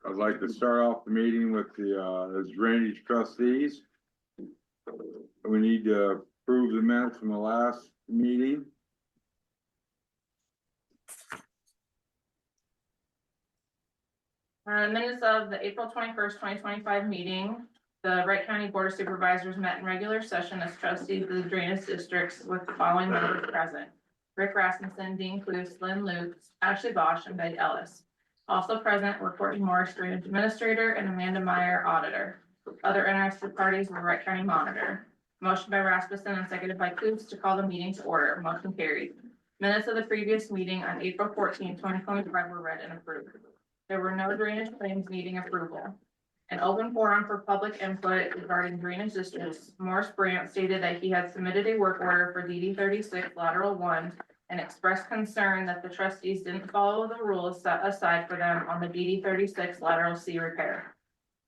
I'd like to start off the meeting with the drainage trustees. We need to approve the minutes from the last meeting. Minutes of the April 21st, 2025 meeting. The Wright County Board of Supervisors met in regular session as trustees of the drainage districts with the following members present: Rick Rasmussen, Dean Cluse, Lynn Luke, Ashley Bosch, and Betty Ellis. Also present were Courtney Morris, drainage administrator, and Amanda Meyer, auditor. Other interested parties were Wright County monitor. Motion by Rasmussen and seconded by Cluse to call the meeting to order. Motion carried. Minutes of the previous meeting on April 14th, 2025 were read and approved. There were no drainage claims needing approval. An open forum for public input regarding drainage districts. Morris Brandt stated that he had submitted a work order for DD 36 lateral 1 and expressed concern that the trustees didn't follow the rules set aside for them on the DD 36 lateral C repair.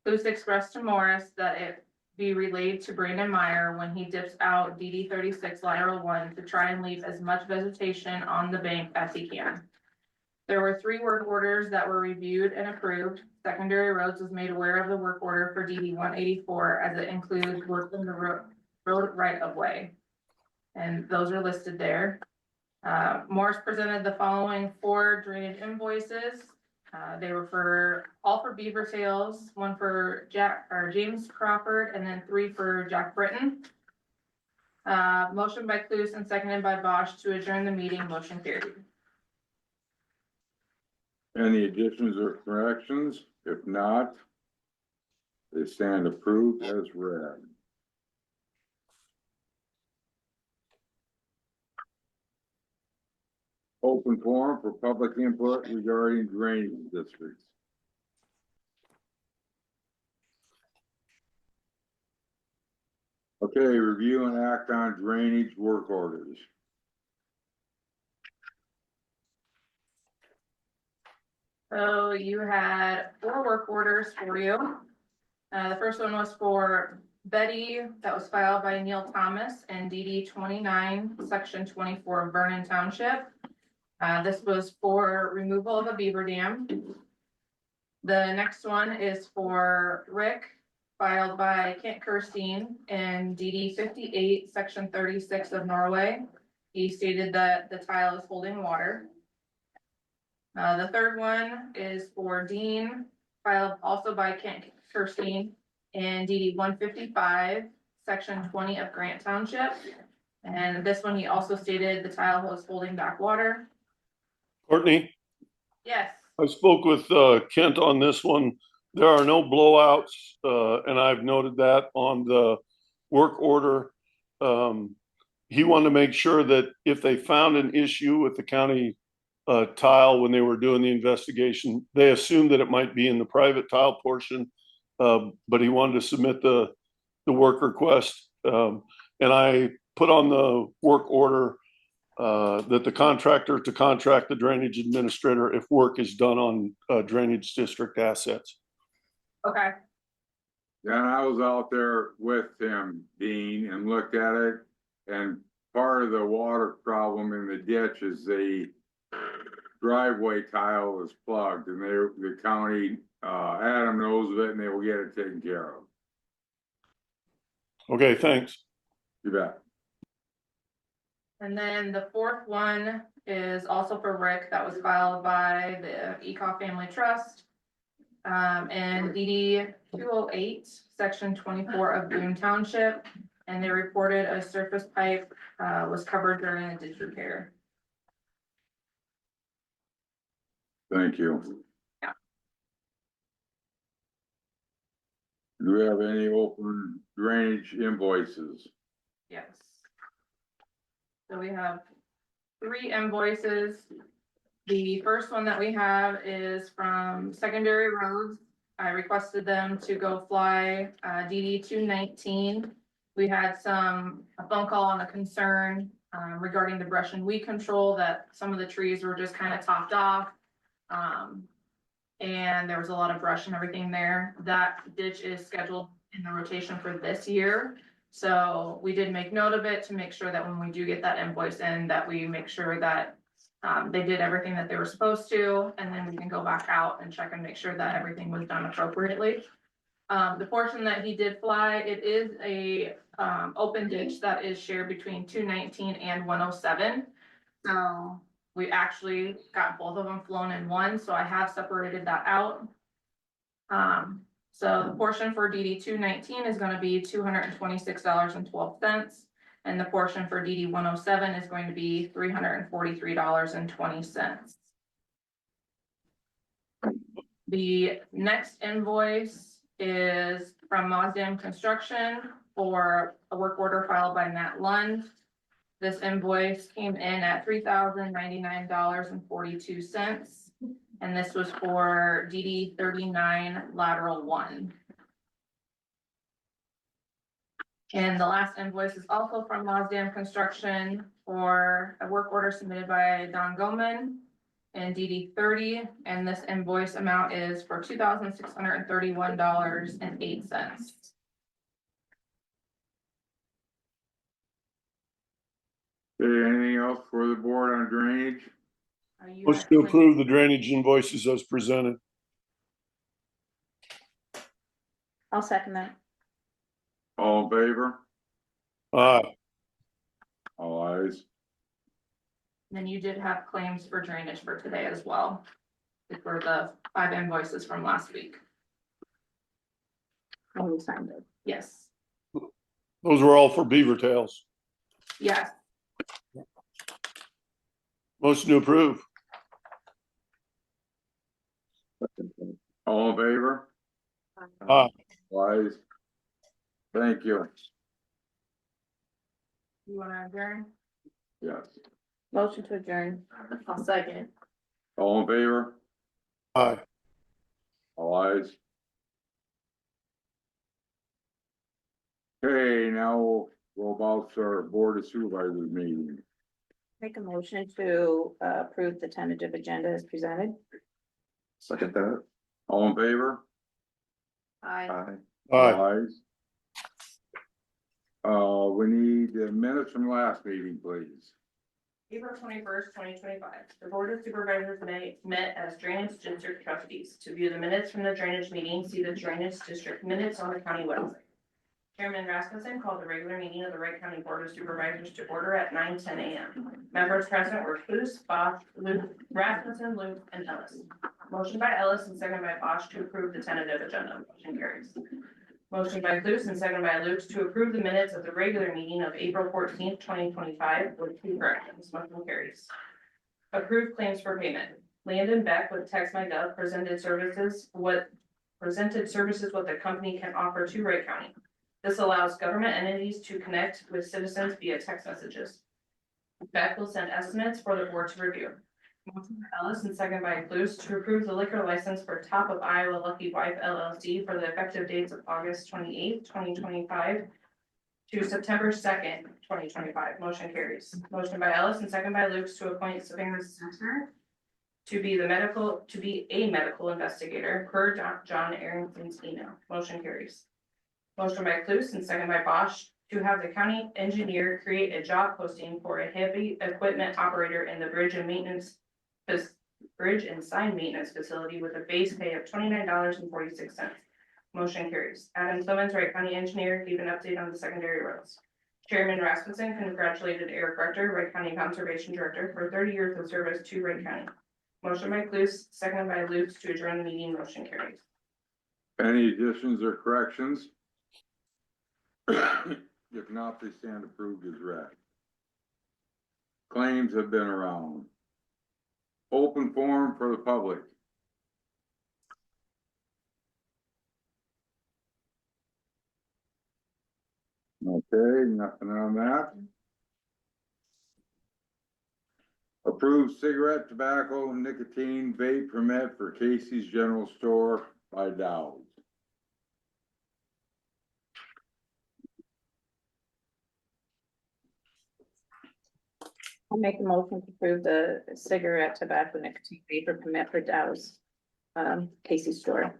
Cluse expressed to Morris that it be relayed to Brandon Meyer when he dips out DD 36 lateral 1 to try and leave as much vegetation on the bank as he can. There were 3 work orders that were reviewed and approved. Secondary Roads was made aware of the work order for DD 184 as it includes work in the road right of way. And those are listed there. Morris presented the following 4 drainage invoices. They were all for beaver tails, 1 for James Crawford, and then 3 for Jack Britton. Motion by Cluse and seconded by Bosch to adjourn the meeting. Motion carried. Any additions or corrections? If not, they stand approved as read. Open forum for public input regarding drainage districts. Okay, review and act on drainage work orders. So you had 4 work orders for you. The first one was for Betty, that was filed by Neil Thomas and DD 29, section 24 of Vernon Township. This was for removal of a beaver dam. The next one is for Rick, filed by Kent Kirstein and DD 58, section 36 of Norway. He stated that the tile is holding water. The third one is for Dean, filed also by Kent Kirstein and DD 155, section 20 of Grant Township. And this one, he also stated the tile was holding back water. Courtney? Yes. I spoke with Kent on this one. There are no blowouts, and I've noted that on the work order. He wanted to make sure that if they found an issue with the county tile when they were doing the investigation, they assumed that it might be in the private tile portion, but he wanted to submit the work request. And I put on the work order that the contractor to contract the drainage administrator if work is done on drainage district assets. Okay. Yeah, and I was out there with him, Dean, and looked at it. And part of the water problem in the ditch is the driveway tile is plugged, and the county, Adam knows of it, and they will get it taken care of. Okay, thanks. You bet. And then the fourth one is also for Rick, that was filed by the Ecoff Family Trust. And DD 208, section 24 of Boone Township. And they reported a surface pipe was covered during a ditch repair. Thank you. Yeah. Do we have any open drainage invoices? Yes. So we have 3 invoices. The first one that we have is from Secondary Roads. I requested them to go fly DD 219. We had a phone call on a concern regarding the brush and weed control, that some of the trees were just kind of topped off. And there was a lot of brush and everything there. That ditch is scheduled in the rotation for this year. So we did make note of it to make sure that when we do get that invoice in, that we make sure that They did everything that they were supposed to, and then we can go back out and check and make sure that everything was done appropriately. The portion that he did fly, it is a, open ditch that is shared between 219 and 107. So we actually got both of them flown in one, so I have separated that out. So the portion for DD 219 is gonna be $226.12. And the portion for DD 107 is going to be $343.20. The next invoice is from Mozdam Construction for a work order filed by Matt Lund. This invoice came in at $3,099.42. And this was for DD 39 lateral 1. And the last invoice is also from Mozdam Construction for a work order submitted by Don Goman and DD 30. And this invoice amount is for $2,631.08. Anything else for the board on drainage? Motion to approve the drainage invoices as presented. I'll second that. All in favor? Aye. All ayes. Then you did have claims for drainage for today as well. For the 5 invoices from last week. Oh, we signed it. Yes, Those were all for beaver tails. yes, Motion to approve. All in favor? Aye. All ayes. Thank you. you wanna adjourn? Yes. Motion to adjourn. I'll second. All in favor? Aye. All ayes. Okay, now we'll go about our board of supervisors meeting. Make a motion to approve the tentative agenda as presented. Second that. All in favor? Aye. Aye. All ayes. We need the minutes from last meeting, please. April 21st, 2025. The Board of Supervisors met as Drainage District trustees. To view the minutes from the drainage meeting, see the Drainage District minutes on the county website. Chairman Rasmussen called the regular meeting of the Wright County Board of Supervisors to order at 9:10 a.m. Members present were Cluse, Bosch, Luke, Rasmussen, Luke, and Ellis. Motion by Ellis and second by Bosch to approve the tentative agenda. Motion carries. Motion by Cluse and second by Luke to approve the minutes of the regular meeting of April 14th, 2025 with 2 corrections. Motion carries. Approved claims for payment. Landon Beck with Text My Gov presented services what the company can offer to Wright County. This allows government entities to connect with citizens via text messages. Beck will send estimates for the board to review. Motion by Ellis and second by Cluse to approve the liquor license for Top of Iowa Lucky Wife LLC for the effective dates of August 28th, 2025 to September 2nd, 2025. Motion carries. Motion by Ellis and second by Luke to appoint Savannah Center to be a medical investigator per John Arrington's email. Motion carries. Motion by Cluse and second by Bosch to have the county engineer create a job posting for a heavy equipment operator in the bridge and sign maintenance facility with a base pay of $29.46. Motion carries. Adam Clemens, Wright County Engineer, gave an update on the secondary roads. Chairman Rasmussen congratulated Eric Rector, Wright County Conservation Director, for 30 years of service to Wright County. Motion by Cluse, seconded by Luke to adjourn the meeting. Motion carries. Any additions or corrections? If not, they stand approved as read. Claims have been around. Open forum for the public. Okay, nothing on that. Approved cigarette, tobacco, nicotine, vape permit for Casey's General Store by Dow's. I'll make a motion to approve the cigarette, tobacco, nicotine vapor permit for Dow's Casey store.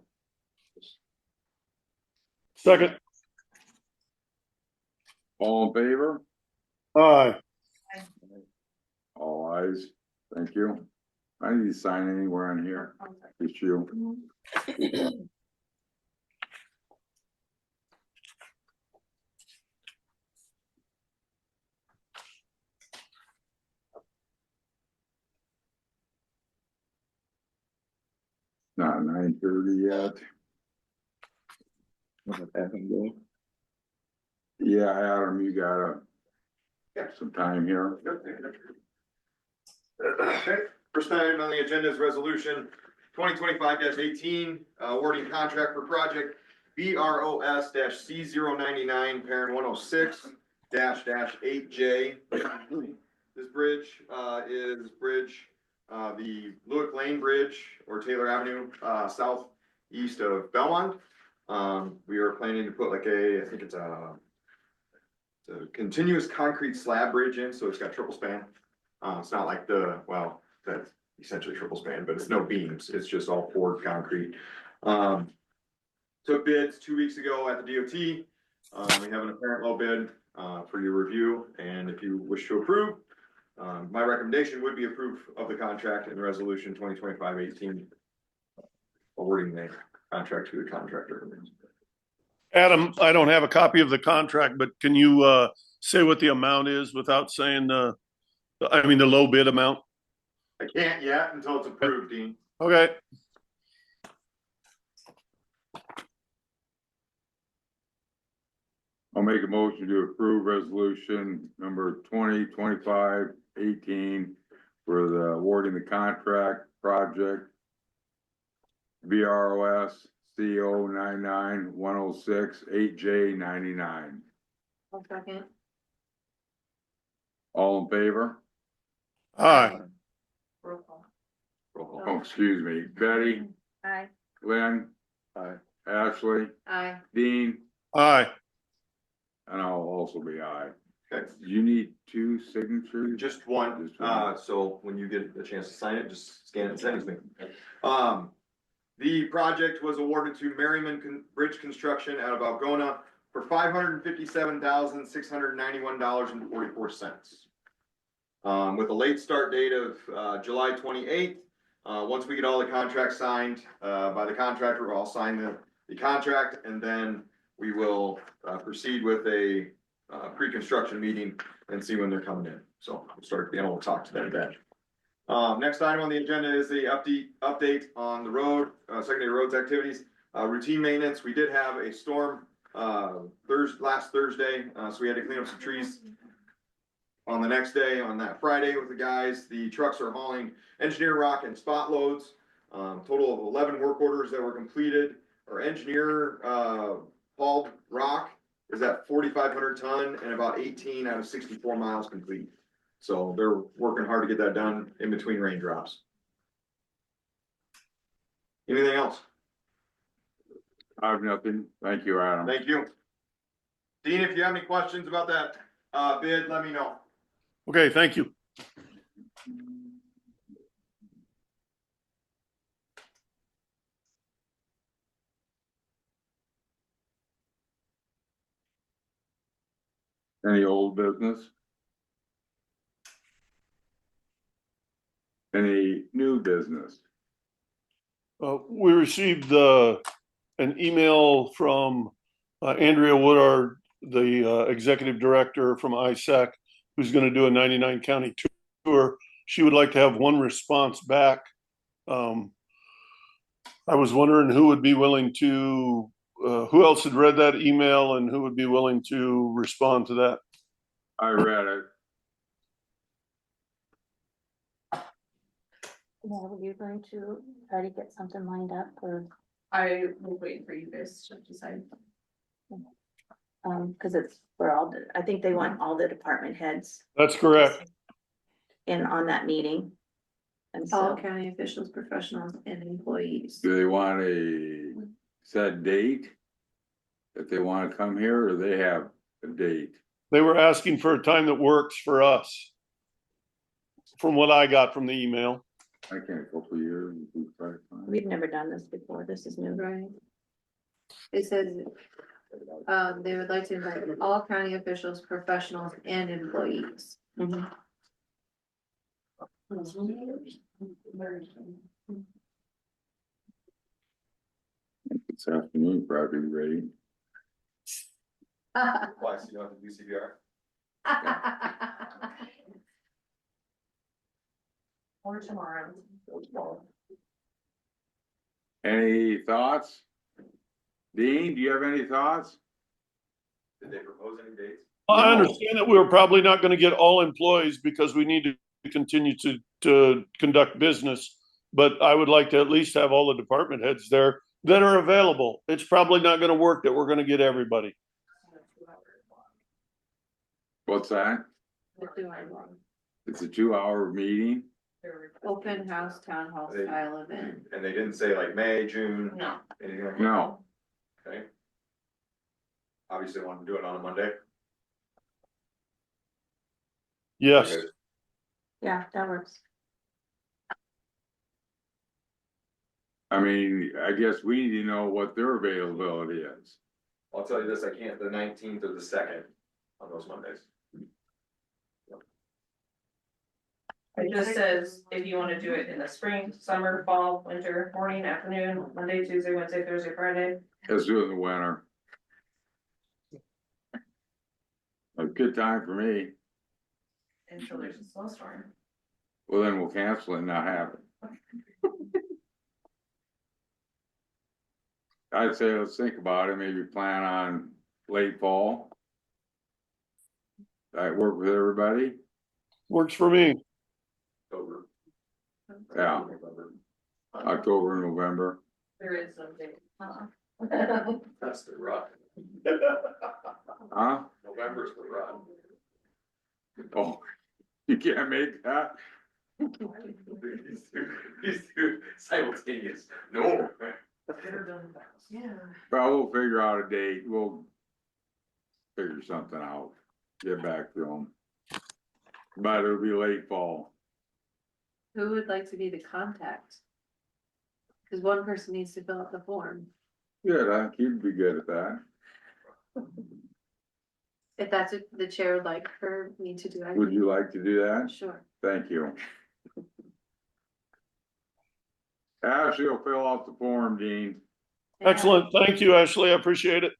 Second. All in favor? Aye. All ayes. Thank you. I need to sign anywhere on here. It's you. Not 9:30 yet. Yeah, Adam, you gotta get some time here. Okay, first item on the agenda is resolution 2025-18, awarding contract for project BROS-C099, parent 106-8J. This bridge is the Lewick Lane Bridge or Taylor Avenue, southeast of Belmont. We are planning to put like I think it's a continuous concrete slab bridge in, so it's got triple span. It's not like that's essentially triple span, but it's no beams, it's just all poured concrete. Took bids 2 weeks ago at the DOT. We have an apparent low bid, for your review, and if you wish to approve, my recommendation would be approve of the contract and resolution 2025-18. Awarding the contract to the contractor. Adam, I don't have a copy of the contract, but can you say what the amount is without saying the low bid amount? I can't yet until it's approved, Dean. Okay. I'll make a motion to approve resolution number 2025-18 for the awarding the contract project BROS CO99 106 8J99. One second. All in favor? Aye. Roll call. Oh, excuse me. Betty, Aye. Glenn, Aye. Ashley, Aye. Dean, Aye. and I'll also be aye. Okay, You need 2 signatures? just one, Just one. so when you get a chance to sign it, just scan it and send it to me. The project was awarded to Merriman Bridge Construction out of Algona for $557,691.44. With a late start date of July 28th. Once we get all the contracts signed by the contractor, we'll all sign the contract, and then we will proceed with a pre-construction meeting and see when they're coming in. So we'll talk to them then. Next item on the agenda is the update on the road, secondary roads activities, routine maintenance. We did have a storm last Thursday, so we had to clean up some trees. On the next day, on that Friday with the guys, the trucks are hauling engineer rock and spot loads. Total of 11 work orders that were completed. Our engineer hauled rock is at 4,500 ton and about 18 out of 64 miles complete. So they're working hard to get that done in between raindrops. Anything else? I have nothing. Thank you, Adam. Thank you. Dean, if you have any questions about that bid, let me know. Okay, thank you. Any old business? Any new business? We received an email from Andrea Woodard, the executive director from ISAC, who's going to do a 99 county tour. She would like to have one response back. I was wondering who would be willing to, who else had read that email and who would be willing to respond to that? I read it. Yeah, were you going to try to get something lined up or, I will wait for you guys to decide. cause it's for I think they want all the department heads That's correct. in on that meeting. And All so, county officials, professionals, and employees. Do they want a set date? That they want to come here, or they have a date? They were asking for a time that works for us. From what I got from the email. I can't, a couple of years. we've never done this before. This is new. Right. It says, they would like to invite all county officials, professionals, and employees. Mhm. This afternoon, probably ready. Why, so you don't have to do CPR? Or tomorrow. Any thoughts? Dean, do you have any thoughts? Did they propose any dates? I No. understand that we were probably not going to get all employees because we need to continue to conduct business. But I would like to at least have all the department heads there that are available. It's probably not going to work that we're going to get everybody. What's that? It's a 2-hour meeting. Open house, town hall style event. And they didn't say like May, June? No. Anything like that? No, Okay. Obviously want to do it on a Monday. Yes. Okay. Yeah, that works. I mean, I guess we need to know what their availability is. I'll tell you this, I can't the 19th or the 2nd on those Mondays. It just says if you want to do it in the spring, summer, fall, winter, morning, afternoon, Monday, Tuesday, Wednesday, Thursday, Friday. Let's do it in the winter. A good time for me. Until there's a snowstorm. Well, then we'll cancel it and not have it. I'd say let's think about it, maybe plan on late fall. That work with everybody? Works for me. October. Yeah. October, November. There is some date. That's the run. Huh? November's the run. Oh, you can't make that? These two simultaneous, no. Yeah. Well, we'll figure out a date. We'll figure something out. Get back to them. But it'll be late fall. Who would like to be the contact? Cause one person needs to fill out the form. Good, I think you'd be good at that. If that's what the chair would like for me to do. Would you like to do that? Sure. Thank you. Ashley will fill out the form, Dean. And Excellent. Thank you, Ashley. I appreciate it.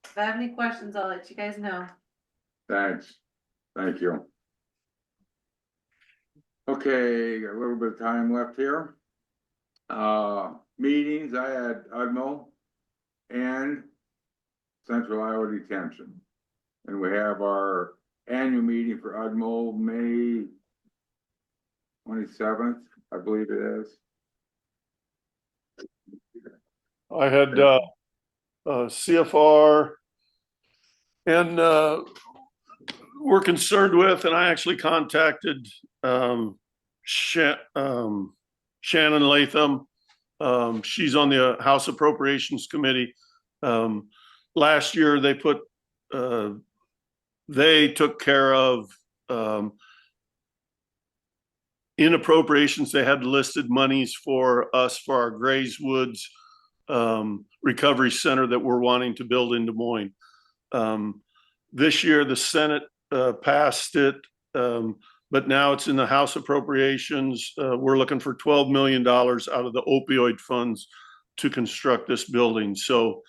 If I have any questions, I'll let you guys know. Thanks. Thank you. Okay, got a little bit of time left here. Meetings, I had UDMO and Central Iowa Detention. And we have our annual meeting for UDMO, May 27th, I believe it is. I had CFR and we're concerned with, and I actually contacted Shannon Latham. She's on the House Appropriations Committee. Last year they took care of in appropriations, they had listed monies for us for our Grays Woods Recovery Center that we're wanting to build in Des Moines. This year, the Senate passed it, but now it's in the House Appropriations. We're looking for $12 million out of the opioid funds to construct this building. So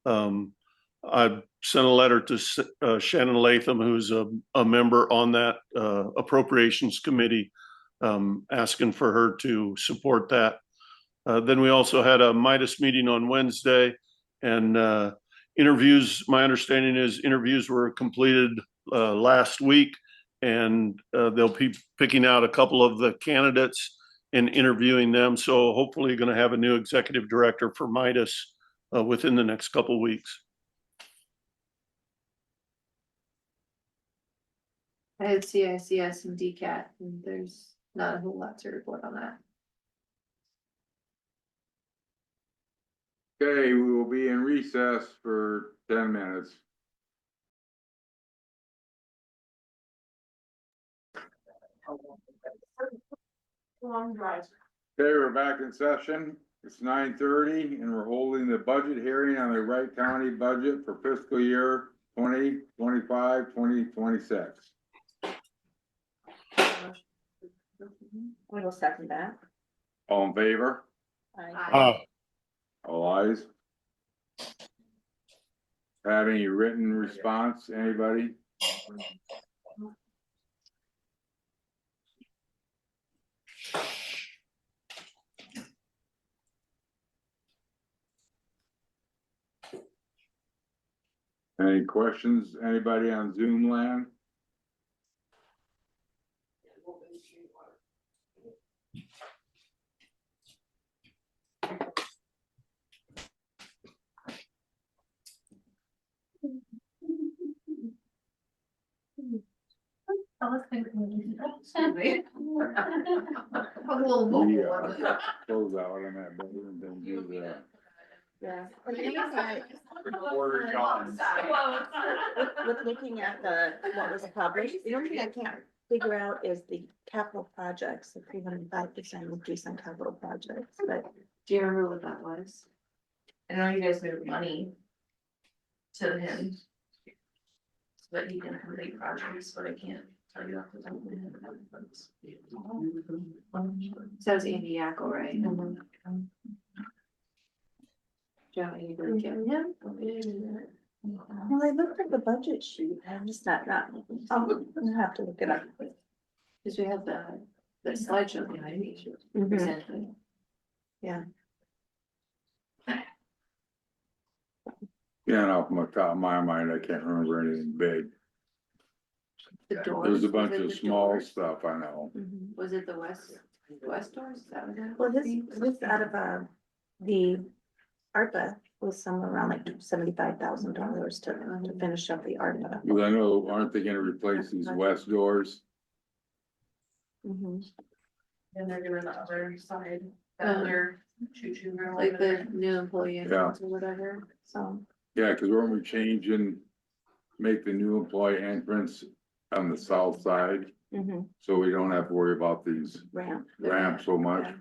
I sent a letter to Shannon Latham, who's a member on that Appropriations Committee, asking for her to support that. Then we also had a Midas meeting on Wednesday, and interviews, my understanding is interviews were completed last week, and they'll be picking out a couple of the candidates and interviewing them. So hopefully going to have a new executive director for Midas within the next couple of weeks. I had CICS and DCAT, and there's not a whole lot to report on that. Okay, we will be in recess for 10 minutes. Long drive. Okay, we're back in session. It's 9:30 and we're holding the budget hearing on the Wright County budget for fiscal year 2025, 2026. We will second that. All in favor? Aye. All ayes? Have any written response, anybody? Any questions, anybody on Zoom land? I was thinking. A We, close out on that, but then do the. Yeah. Recorder John. With looking at what was published, the only thing I can't figure out is the capital projects, the 305% increase on capital projects, but. Do you remember what that was? I know you guys moved money to him. But he can complete projects, but I can't tell you off the top of my head. So it was Andy Yackel, right? Joe, you gonna give him? Well, I looked at the budget sheet, I'm just not, I'll have to look it up. Cause we have the slideshow behind me. Mhm. Presented. Yeah, Yeah, off my top of my mind, I can't remember anything big. The doors. There's a was bunch it of the small doors? stuff, I know. mhm. Was it the west doors? Is that what that Well, was? this out of, the ARPA was somewhere around like $75,000 to finish up the ARPA. Well, I know, aren't they gonna replace these west doors? Mhm. And they're doing the other side, the Um, other choo-choo room. Like the new employee Yeah. entrance or whatever. So, Yeah, cause weren't we changing, make the new employee entrance on the south side, mhm, so we don't have to worry about these ramp. ramps so much?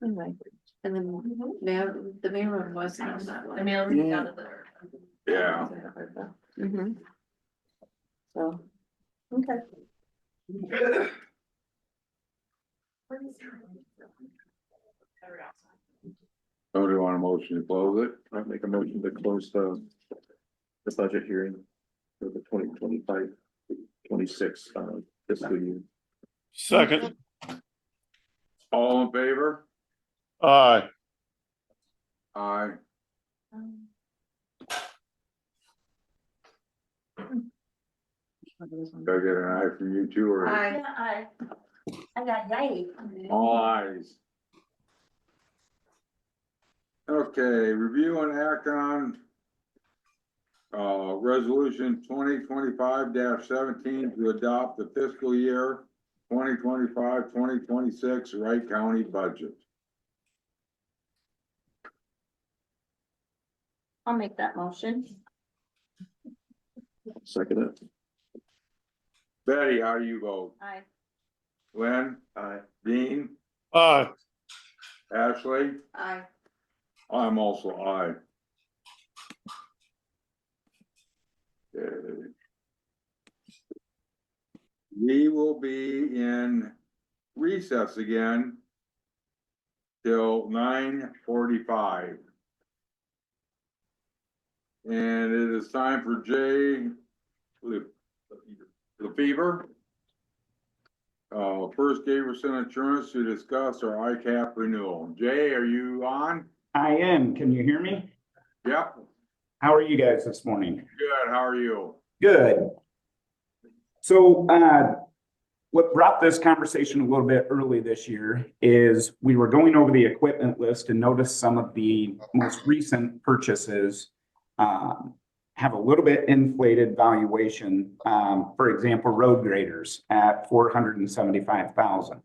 Anyway, And then the main room was on that I one. mean, everything out of there. Yeah. mhm. So, okay. Somebody want a motion to close it? I'll make a motion to close the budget hearing for the 2025-26 fiscal year. Second, All in favor? aye. Aye. Did I get an eye from you two or I got yay. all ayes? Okay, review and act on resolution 2025-17 to adopt the fiscal year 2025-2026 Wright County budget. I'll make that motion. Second it. Betty, how do you vote? Aye. Lynn? Aye. Dean? Aye. Ashley? Aye. I'm also aye. Okay. We will be in recess again till 9:45. And it is time for Jay LaFever. First Gaverson Insurance to discuss our ICAP renewal. Jay, are you on? I am. Can you hear me? Yep, How are you guys this morning? good, how are you? Good. So, what brought this conversation a little bit early this year is we were going over the equipment list and noticed some of the most recent purchases have a little bit inflated valuation. For example, road graders at $475,000.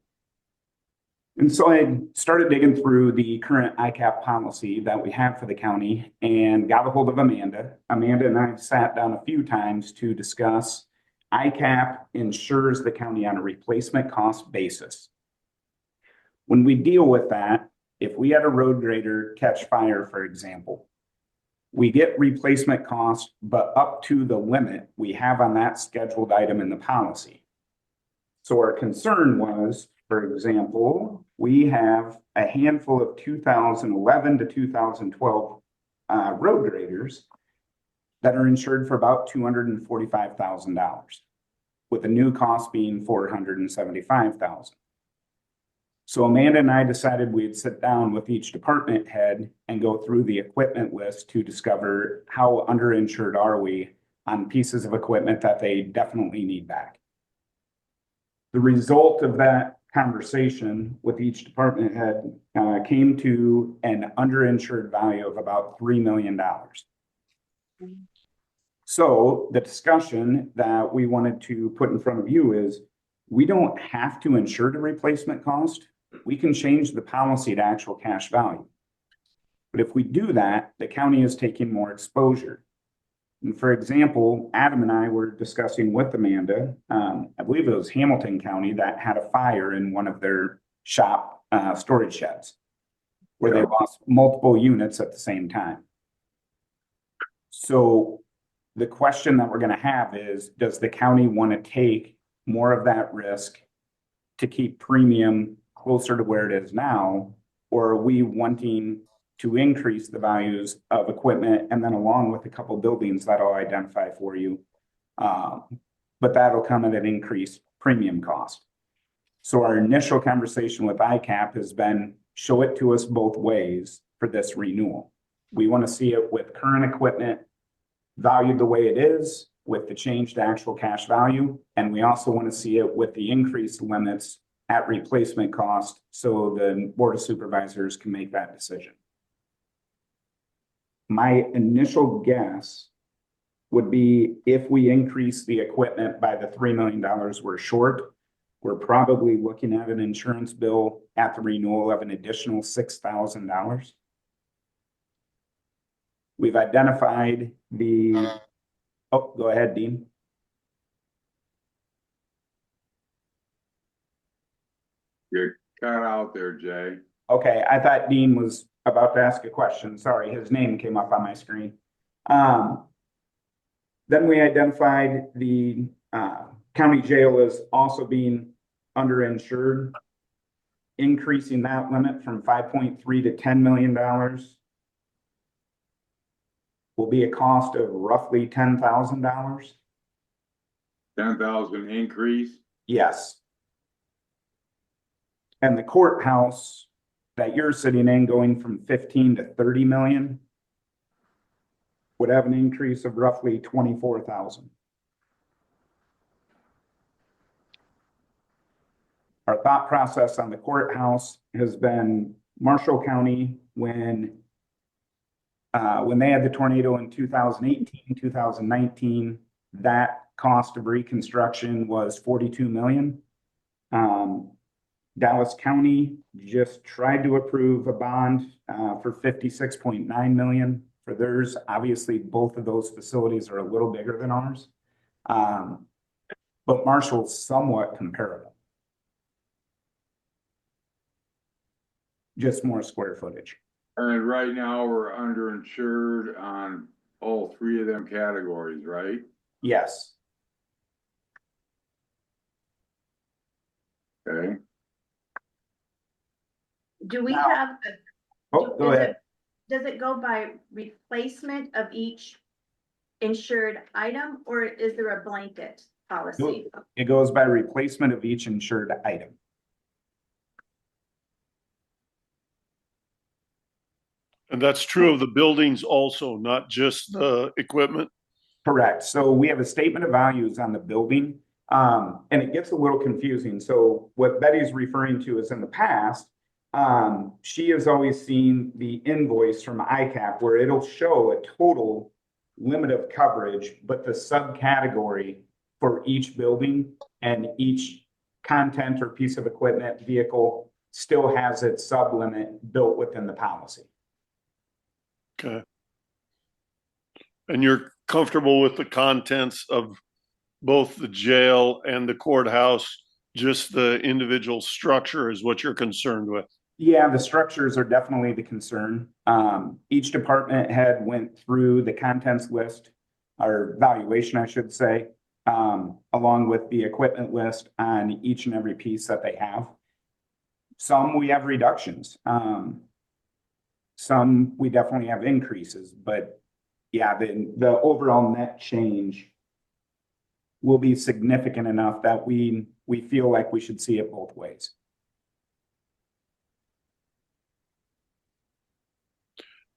And so I started digging through the current ICAP policy that we have for the county and got a hold of Amanda. Amanda and I have sat down a few times to discuss ICAP insures the county on a replacement cost basis. When we deal with that, if we had a road grader catch fire, for example, we get replacement costs, but up to the limit we have on that scheduled item in the policy. So our concern was, for example, we have a handful of 2011 to 2012 road graders that are insured for about $245,000, with the new cost being $475,000. So Amanda and I decided we'd sit down with each department head and go through the equipment list to discover how underinsured are we on pieces of equipment that they definitely need back. The result of that conversation with each department head came to an underinsured value of about $3 million. So the discussion that we wanted to put in front of you is, we don't have to insure the replacement cost. We can change the policy to actual cash value. But if we do that, the county is taking more exposure. And for example, Adam and I were discussing with Amanda, I believe it was Hamilton County that had a fire in one of their shop storage sheds, where they lost multiple units at the same time. So the question that we're going to have is, does the county want to take more of that risk to keep premium closer to where it is now? Or are we wanting to increase the values of equipment, and then along with a couple buildings that I'll identify for you, but that'll come at an increased premium cost. So our initial conversation with ICAP has been, show it to us both ways for this renewal. We want to see it with current equipment valued the way it is, with the change to actual cash value, and we also want to see it with the increased limits at replacement cost, so the Board of Supervisors can make that decision. My initial guess would be, if we increase the equipment by the $3 million we're short, we're probably looking at an insurance bill at the renewal of an additional $6,000. We've identified the, oh, go ahead, Dean. You're cut out there, Jay. Okay, I thought Dean was about to ask a question. Sorry, his name came up on my screen. Then we identified the county jail as also being underinsured, increasing that limit from 5.3 to $10 million will be a cost of roughly $10,000. 10,000 increase. Yes. And the courthouse that you're sitting in, going from 15 to 30 million, would have an increase of roughly 24,000. Our thought process on the courthouse has been, Marshall County, when they had the tornado in 2018, 2019, that cost of reconstruction was 42 million. Dallas County just tried to approve a bond for 56.9 million for theirs. Obviously, both of those facilities are a little bigger than ours. But Marshall's somewhat comparable. Just more square footage. And right now, we're underinsured on all three of them categories, right? Yes. Okay. Do we Now- have, Oh, go ahead. does it go by replacement of each insured item, or is there a blanket policy? It goes by replacement of each insured item. And that's true of the buildings also, not just the equipment. Correct. So we have a statement of values on the building, and it gets a little confusing. So what Betty's referring to is, in the past, she has always seen the invoice from ICAP where it'll show a total limit of coverage, but the subcategory for each building and each content or piece of equipment, vehicle, still has its sublimit built within the policy. Okay. And you're comfortable with the contents of both the jail and the courthouse, just the individual structure is what you're concerned with? Yeah, the structures are definitely the concern. Each department head went through the contents list, or valuation, I should say, along with the equipment list on each and every piece that they have. Some we have reductions. Some we definitely have increases, but yeah, the overall net change will be significant enough that we feel like we should see it both ways.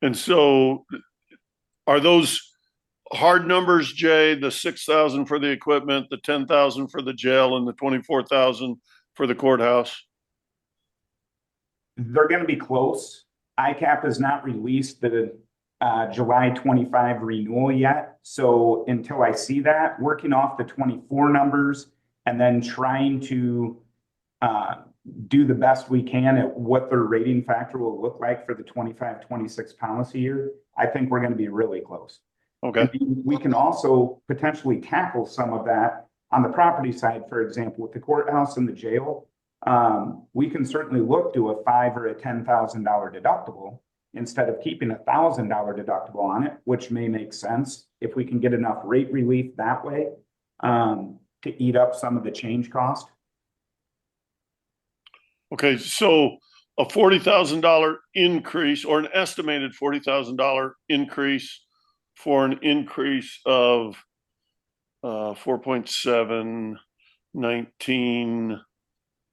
And so are those hard numbers, Jay, the 6,000 for the equipment, the 10,000 for the jail, and the 24,000 for the courthouse? They're gonna be close. ICAP has not released the July 25 renewal yet. So until I see that, working off the 24 numbers and then trying to do the best we can at what their rating factor will look like for the 25-26 policy year, I think we're gonna be really close. Okay. We can also potentially tackle some of that on the property side, for example, with the courthouse and the jail. We can certainly look to a $5,000 or a $10,000 deductible instead of keeping a $1,000 deductible on it, which may make sense if we can get enough rate relief that way to eat up some of the change cost. Okay, so a $40,000 increase or an estimated $40,000 increase for an increase of 4.7, 19,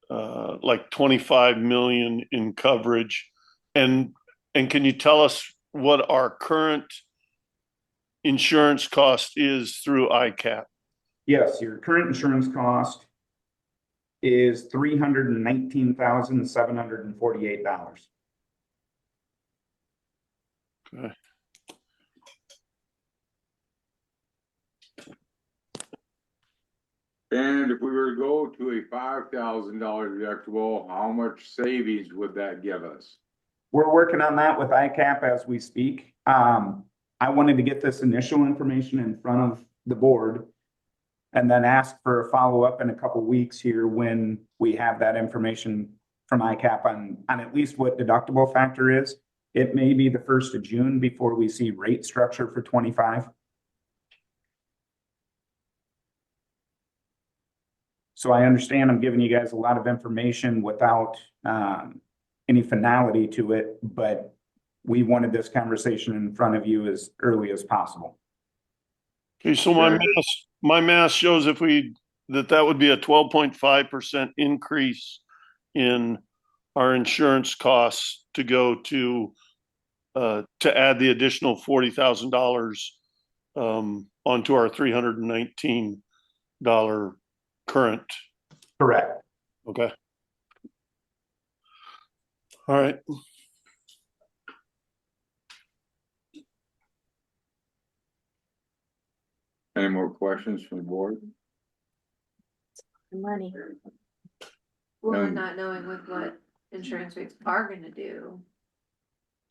like 25 million in coverage. And can you tell us what our current insurance cost is through ICAP? Yes, your current insurance cost is $319,748. Okay. And if we were to go to a $5,000 deductible, how much savings would that give us? We're working on that with ICAP as we speak. I wanted to get this initial information in front of the board and then ask for a follow-up in a couple weeks here when we have that information from ICAP on at least what deductible factor is. It may be the 1st of June before we see rate structure for 25. So I understand I'm giving you guys a lot of information without any finality to it, but we wanted this conversation in front of you as early as possible. Okay, so my math shows if that would be a 12.5% increase in our insurance costs to go to add the additional $40,000 onto our $319 current. Correct. Okay. All right. Any more questions from the board? Money. Well, and not knowing with what insurance rates are gonna do.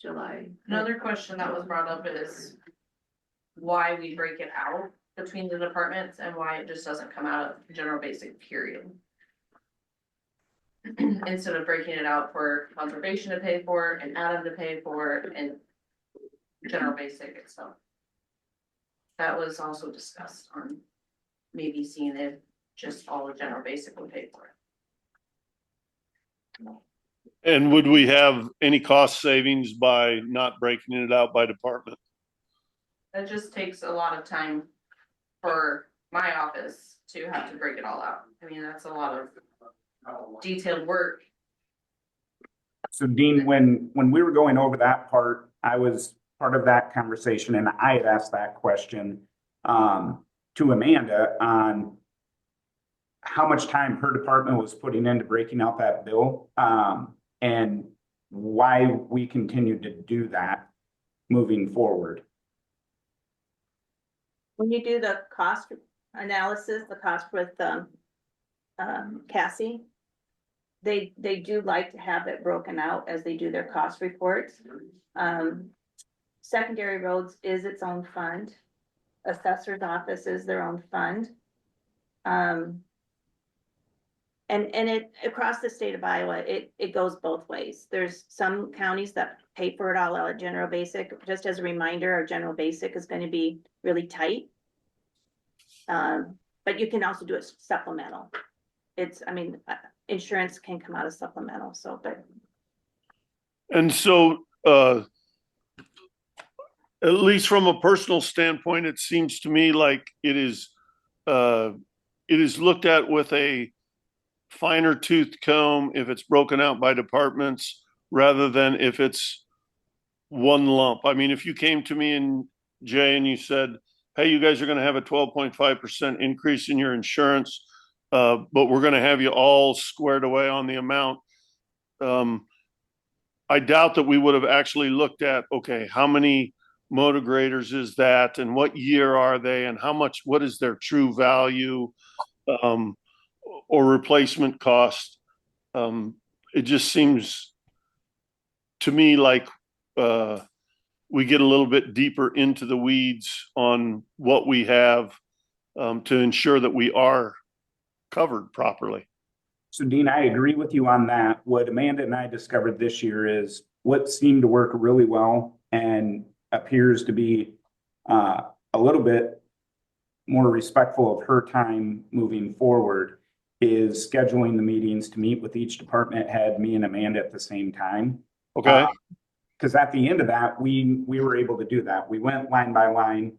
July. Another question that was brought up is why we break it out between the departments and why it just doesn't come out of general basic period. Instead of breaking it out for conservation to pay for and Adam to pay for and general basic itself. That was also discussed on maybe seeing if just all the general basic would pay for it. And would we have any cost savings by not breaking it out by department? That just takes a lot of time for my office to have to break it all out. I mean, that's a lot of detailed work. So Dean, when we were going over that part, I was part of that conversation and I had asked that question to Amanda on how much time her department was putting into breaking out that bill and why we continued to do that moving forward. When you do the cost analysis, the cost with Cassie, they do like to have it broken out as they do their cost reports. Secondary roads is its own fund. Assessor's office is their own fund. And it across the state of Iowa, it goes both ways. There's some counties that pay for it all out of general basic. Just as a reminder, our general basic is going to be really tight. But you can also do it supplemental. It's, I mean, insurance can come out of supplemental, so, but And so, at least from a personal standpoint, it seems to me like it is looked at with a finer tooth comb if it's broken out by departments rather than if it's one lump. I mean, if you came to me and Jay and you said, hey, you guys are going to have a 12.5% increase in your insurance, but we're going to have you all squared away on the amount. I doubt that we would have actually looked at, okay, how many motor graders is that and what year are they and how much, what is their true value, or replacement cost. It just seems to me like, we get a little bit deeper into the weeds on what we have, to ensure that we are covered properly. So Dean, I agree with you on that. What Amanda and I discovered this year is what seemed to work really well and appears to be a little bit more respectful of her time moving forward is scheduling the meetings to meet with each department head, me and Amanda at the same time. Okay. Because at the end of that, we were able to do that. We went line by line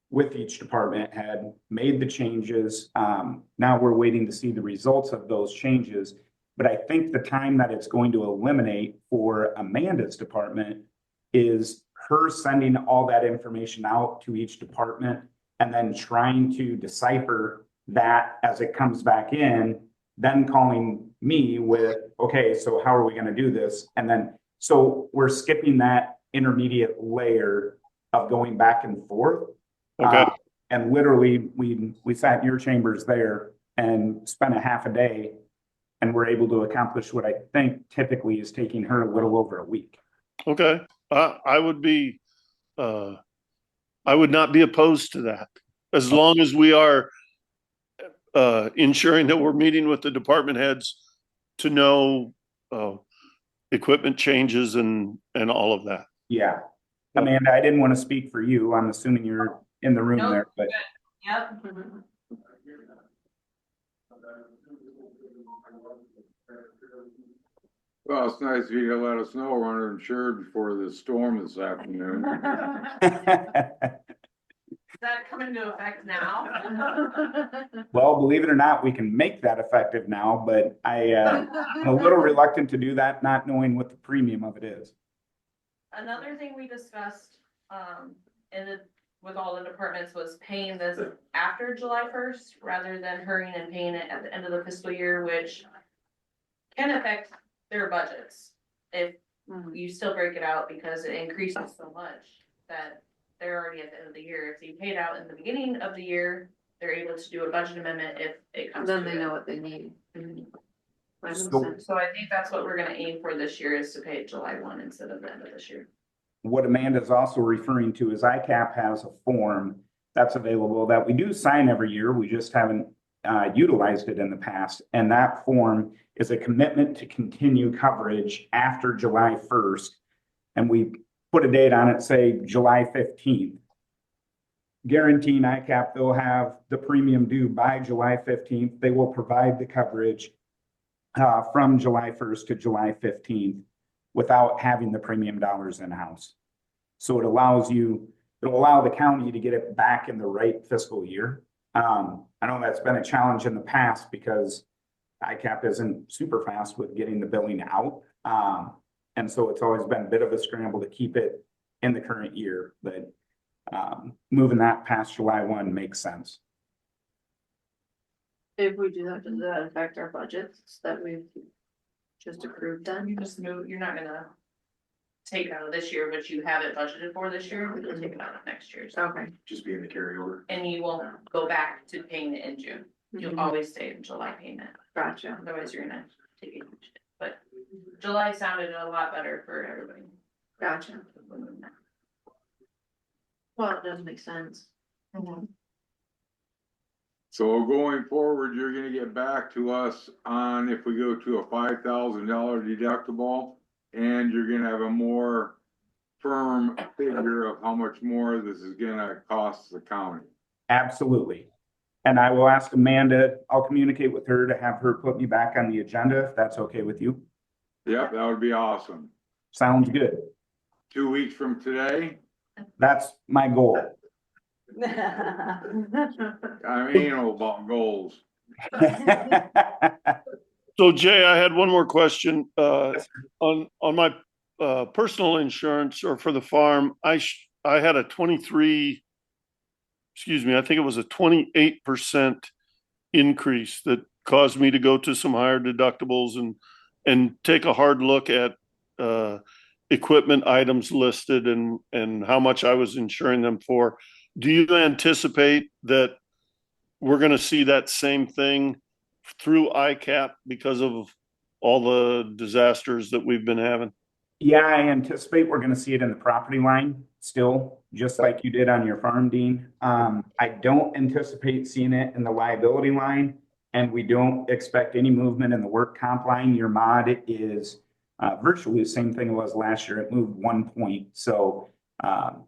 with each department head, made the changes. Now we're waiting to see the results of those changes. But I think the time that it's going to eliminate for Amanda's department is her sending all that information out to each department and then trying to decipher that as it comes back in, then calling me with, okay, so how are we going to do this? And then, so we're skipping that intermediate layer of going back and forth. Okay. And literally we sat in your chambers there and spent a half a day and were able to accomplish what I think typically is taking her a little over a week. Okay. I would be, I would not be opposed to that as long as we are, ensuring that we're meeting with the department heads to know, equipment changes and all of that. Yeah. Amanda, I didn't want to speak for you. I'm assuming you're in the room Nope. there, but Yep. Well, it's nice of you to let us know we're uninsured before the storm this afternoon. Is that coming into effect now? well, believe it or not, we can make that effective now, but I'm a little reluctant to do that, not knowing what the premium of it is. Another thing we discussed, with all the departments was paying this after July 1st rather than hurrying and paying it at the end of the fiscal year, which can affect their budgets. If you still break it out because it increases so much that they're already at the end of the year. If you paid out in the beginning of the year, they're able to do a budget amendment if it comes. Then they know what they need. So I think that's what we're gonna aim for this year is to pay it July 1 instead of the end of this year. What Amanda's also referring to is ICAP has a form that's available that we do sign every year. We just haven't utilized it in the past. And that form is a commitment to continue coverage after July 1st. And we put a date on it, say July 15th. Guaranteeing ICAP they'll have the premium due by July 15th. They will provide the coverage from July 1st to July 15th without having the premium dollars in-house. So it allows it'll allow the county to get it back in the right fiscal year. I know that's been a challenge in the past because ICAP isn't super fast with getting the billing out. And so it's always been a bit of a scramble to keep it in the current year, but moving that past July 1 makes sense. If we do that, does that affect our budgets that we've just approved You then? just move, you're not gonna take it out of this year, but you have it budgeted for this year, you'll take it out of next year's. Okay. Just be in the carryover. And you won't go back to paying it in June. You'll always stay in July payment. Gotcha. Otherwise, you're gonna take it. But July sounded a lot better for everybody. Gotcha. Well, it does make sense. So going forward, you're gonna get back to us on if we go to a $5,000 deductible. And you're gonna have a more firm figure of how much more this is gonna cost the county. Absolutely. And I will ask Amanda, I'll communicate with her to have her put me back on the agenda, if that's okay with you. Yep, that would be awesome. Sounds good. 2 weeks from today, That's my goal. I'm anal about goals. So Jay, I had one more question, on my, personal insurance or for the farm, I had a 23, excuse me, I think it was a 28% increase that caused me to go to some higher deductibles and take a hard look at, equipment items listed and how much I was insuring them for. Do you anticipate that we're gonna see that same thing through ICAP because of all the disasters that we've been having? Yeah, I anticipate we're gonna see it in the property line still, just like you did on your farm, Dean. I don't anticipate seeing it in the liability line, and we don't expect any movement in the work comp line. Your mod is virtually the same thing it was last year. It moved 1 point, so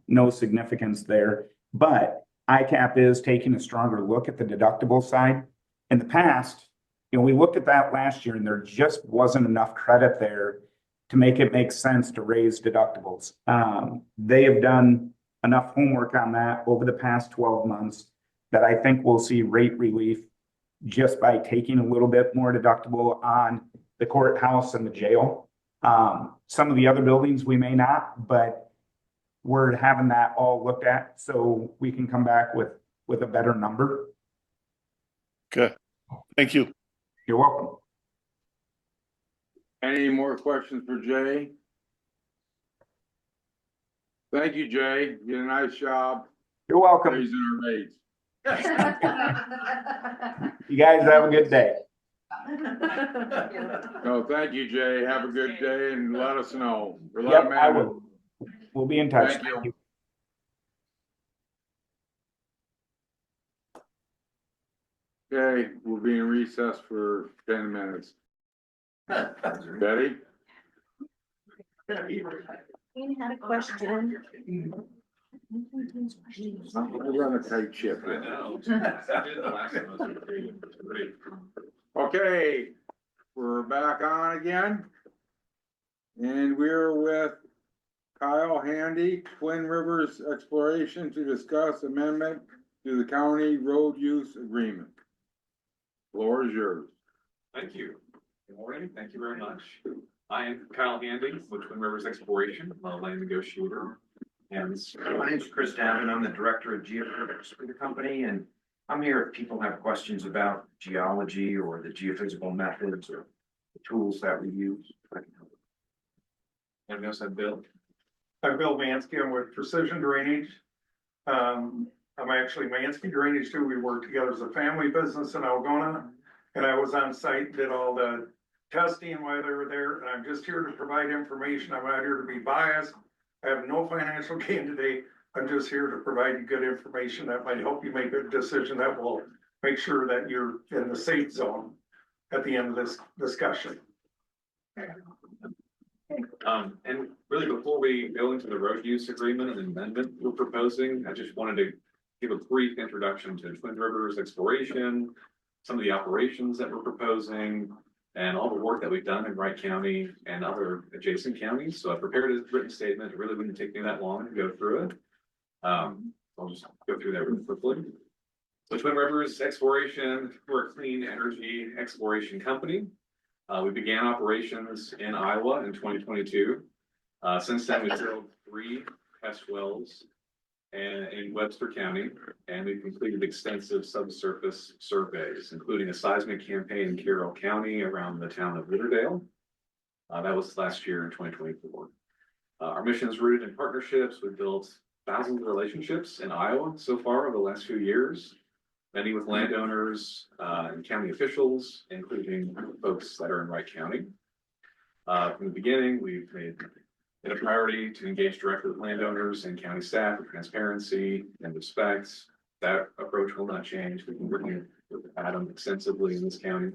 no significance there. But ICAP is taking a stronger look at the deductible side. In the past, we looked at that last year, and there just wasn't enough credit there to make it make sense to raise deductibles. They have done enough homework on that over the past 12 months that I think we'll see rate relief just by taking a little bit more deductible on the courthouse and the jail. Some of the other buildings we may not, but we're having that all looked at so we can come back with a better number. Okay, thank you. You're welcome. Any more questions for Jay? Thank you, Jay. You did a nice job You're welcome. raising our rates. You guys have a good day. No, thank you, Jay. Have a good day and let us know. Or let Yep, I Amanda. will. We'll be in touch. Thank you. Okay, we'll be in recess for 10 minutes. Betty? Ian had a question. I run a tight ship. Okay, we're back on again. And we're with Kyle Handy, Twin Rivers Exploration, to discuss amendment to the county road use agreement. Floor is yours. Thank you. Good morning. Thank you very much. I am Kyle Handy with Twin Rivers Exploration, land negotiator. And My name's Chris Davin. I'm the director of geophysics for the company, and I'm here if people have questions about geology or the geophysical methods or the tools that we use. and we also have Bill. I'm Bill Mansky. I'm with Precision Drainage. I'm actually Mansky Drainage too. We work together as a family business in Algona. And I was on site, did all the testing while they were there. And I'm just here to provide information. I'm not here to be biased. I have no financial gain today. I'm just here to provide you good information that might help you make a decision that will make sure that you're in the safe zone at the end of this discussion. And really before we go into the road use agreement and amendment we're proposing, I just wanted to give a brief introduction to Twin Rivers Exploration, some of the operations that we're proposing, and all the work that we've done in Wright County and other adjacent counties. So I prepared a written statement. It really wouldn't take me that long to go through it. I'll just go through that really quickly. So Twin Rivers Exploration, we're a clean energy exploration company. We began operations in Iowa in 2022. Since then, we've drilled 3 test wells in Webster County, and we've completed extensive subsurface surveys, including a seismic campaign in Carroll County around the town of Litterdale. That was last year in 2024. Our mission is rooted in partnerships. We've built thousands of relationships in Iowa so far over the last few years, many with landowners and county officials, including folks that are in Wright County. From the beginning, we've made it a priority to engage directly with landowners and county staff for transparency and respect. That approach will not change. We've been working with Adam extensively in this county.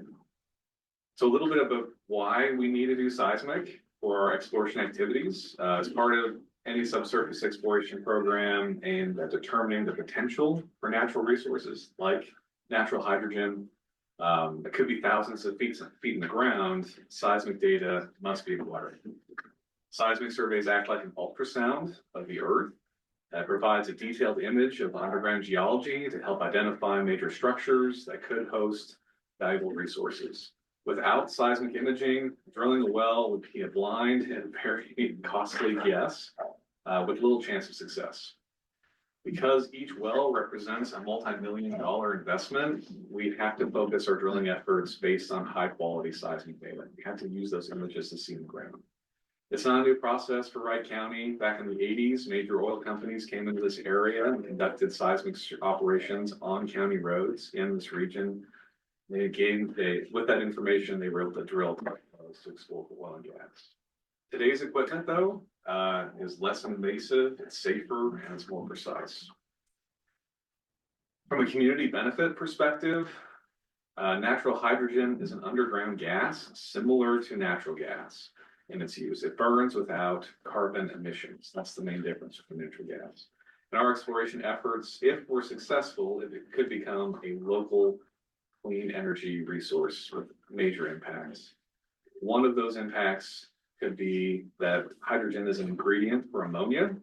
So a little bit about why we need to do seismic for our exploration activities. As part of any subsurface exploration program aimed at determining the potential for natural resources like natural hydrogen. It could be thousands of feet in the ground. Seismic data must be acquired. Seismic surveys act like an ultrasound of the Earth that provides a detailed image of underground geology to help identify major structures that could host valuable resources. Without seismic imaging, drilling a well would be a blind and very costly guess with little chance of success. Because each well represents a multi-million-dollar investment, we have to focus our drilling efforts based on high-quality seismic data. We have to use those images to see the ground. It's not a new process for Wright County. Back in the 80s, major oil companies came into this area and conducted seismic operations on county roads in this region. With that information, they were able to drill to explore for oil and gas. Today's equipment, though, is less invasive, it's safer, and it's more precise. From a community benefit perspective, natural hydrogen is an underground gas similar to natural gas in its use. It burns without carbon emissions. That's the main difference with natural gas. In our exploration efforts, if we're successful, it could become a local clean energy resource with major impacts. One of those impacts could be that hydrogen is an ingredient for ammonia,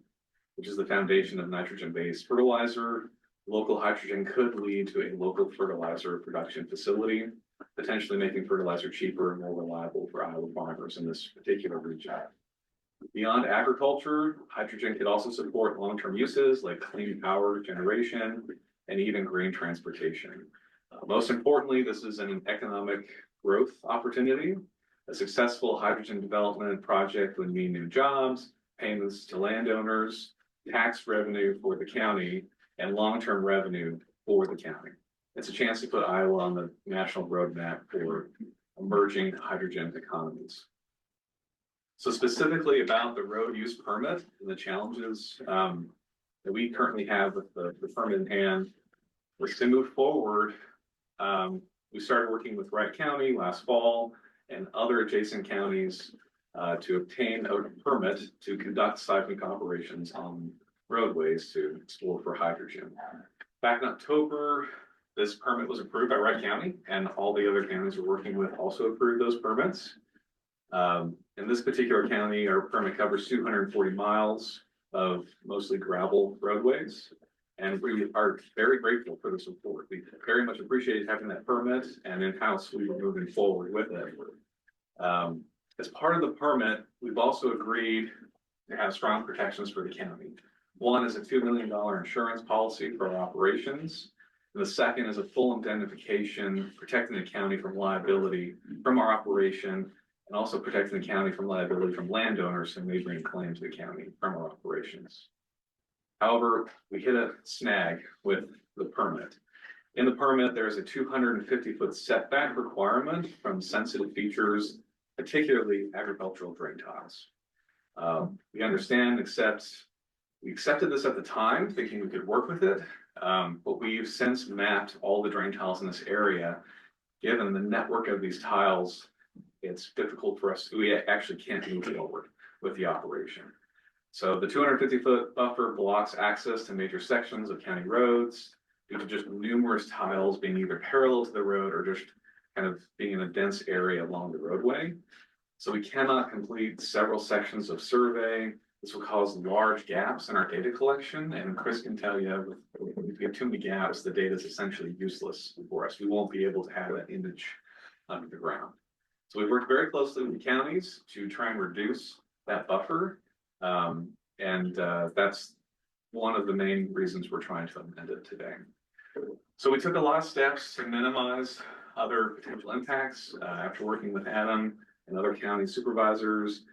which is the foundation of nitrogen-based fertilizer. Local hydrogen could lead to a local fertilizer production facility, potentially making fertilizer cheaper and more reliable for Iowa farmers in this particular region. Beyond agriculture, hydrogen could also support long-term uses like clean power generation and even green transportation. Most importantly, this is an economic growth opportunity. A successful hydrogen development project would mean new jobs, payments to landowners, tax revenue for the county, and long-term revenue for the county. It's a chance to put Iowa on the national roadmap for emerging hydrogen economies. So specifically about the road use permit and the challenges that we currently have with the permit in hand, was to move forward. We started working with Wright County last fall and other adjacent counties to obtain a permit to conduct seismic operations on roadways to explore for hydrogen. Back in October, this permit was approved by Wright County, and all the other counties we're working with also approved those permits. In this particular county, our permit covers 240 miles of mostly gravel roadways. And we are very grateful for the support. We very much appreciate having that permit, and in-house we were moving forward with it. As part of the permit, we've also agreed to have strong protections for the county. One is a $2 million insurance policy for our operations. And the second is a full indemnification protecting the county from liability from our operation, and also protecting the county from liability from landowners who may bring claim to the county from our operations. However, we hit a snag with the permit. In the permit, there's a 250-foot setback requirement from sensitive features, particularly agricultural drain tiles. We understand, we accepted this at the time, thinking we could work with it, but we've since mapped all the drain tiles in this area. Given the network of these tiles, it's difficult for us, we actually can't move forward with the operation. So the 250-foot buffer blocks access to major sections of county roads due to just numerous tiles being either parallel to the road or just kind of being in a dense area along the roadway. So we cannot complete several sections of survey. This will cause large gaps in our data collection. And Chris can tell you, if we have too many gaps, the data is essentially useless for us. We won't be able to have that image under the ground. So we've worked very closely with the counties to try and reduce that buffer. That's one of the main reasons we're trying to amend it today. So we took a lot of steps to minimize other potential impacts. After working with Adam and other county supervisors,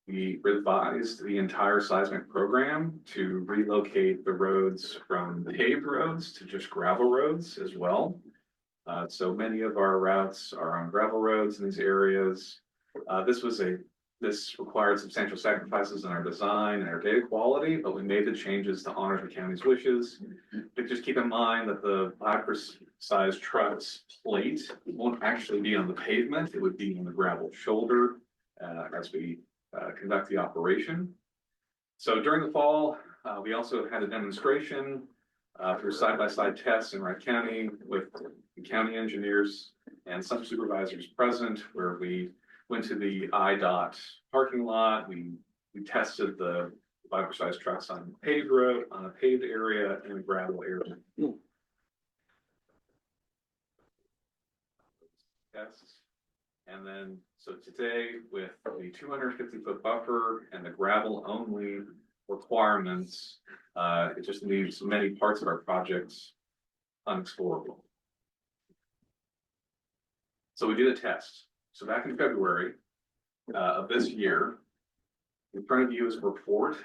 we revised the entire seismic program to relocate the roads from paved roads to just gravel roads as well. So many of our routes are on gravel roads in these areas. This required substantial sacrifices in our design and our data quality, but we made the changes to honor the county's wishes. But just keep in mind that the size truck's plate won't actually be on the pavement. It would be on the gravel shoulder as we conduct the operation. So during the fall, we also had a demonstration through side-by-side tests in Wright County with the county engineers and some supervisors present, where we went to the IDOT parking lot. We tested the fiber-size trucks on paved road, on a paved area and a gravel area. Tests. And then, so today with the 250-foot buffer and the gravel only requirements, it just leaves many parts of our projects unexplorable. So we did a test. So back in February of this year, in front of you is a report.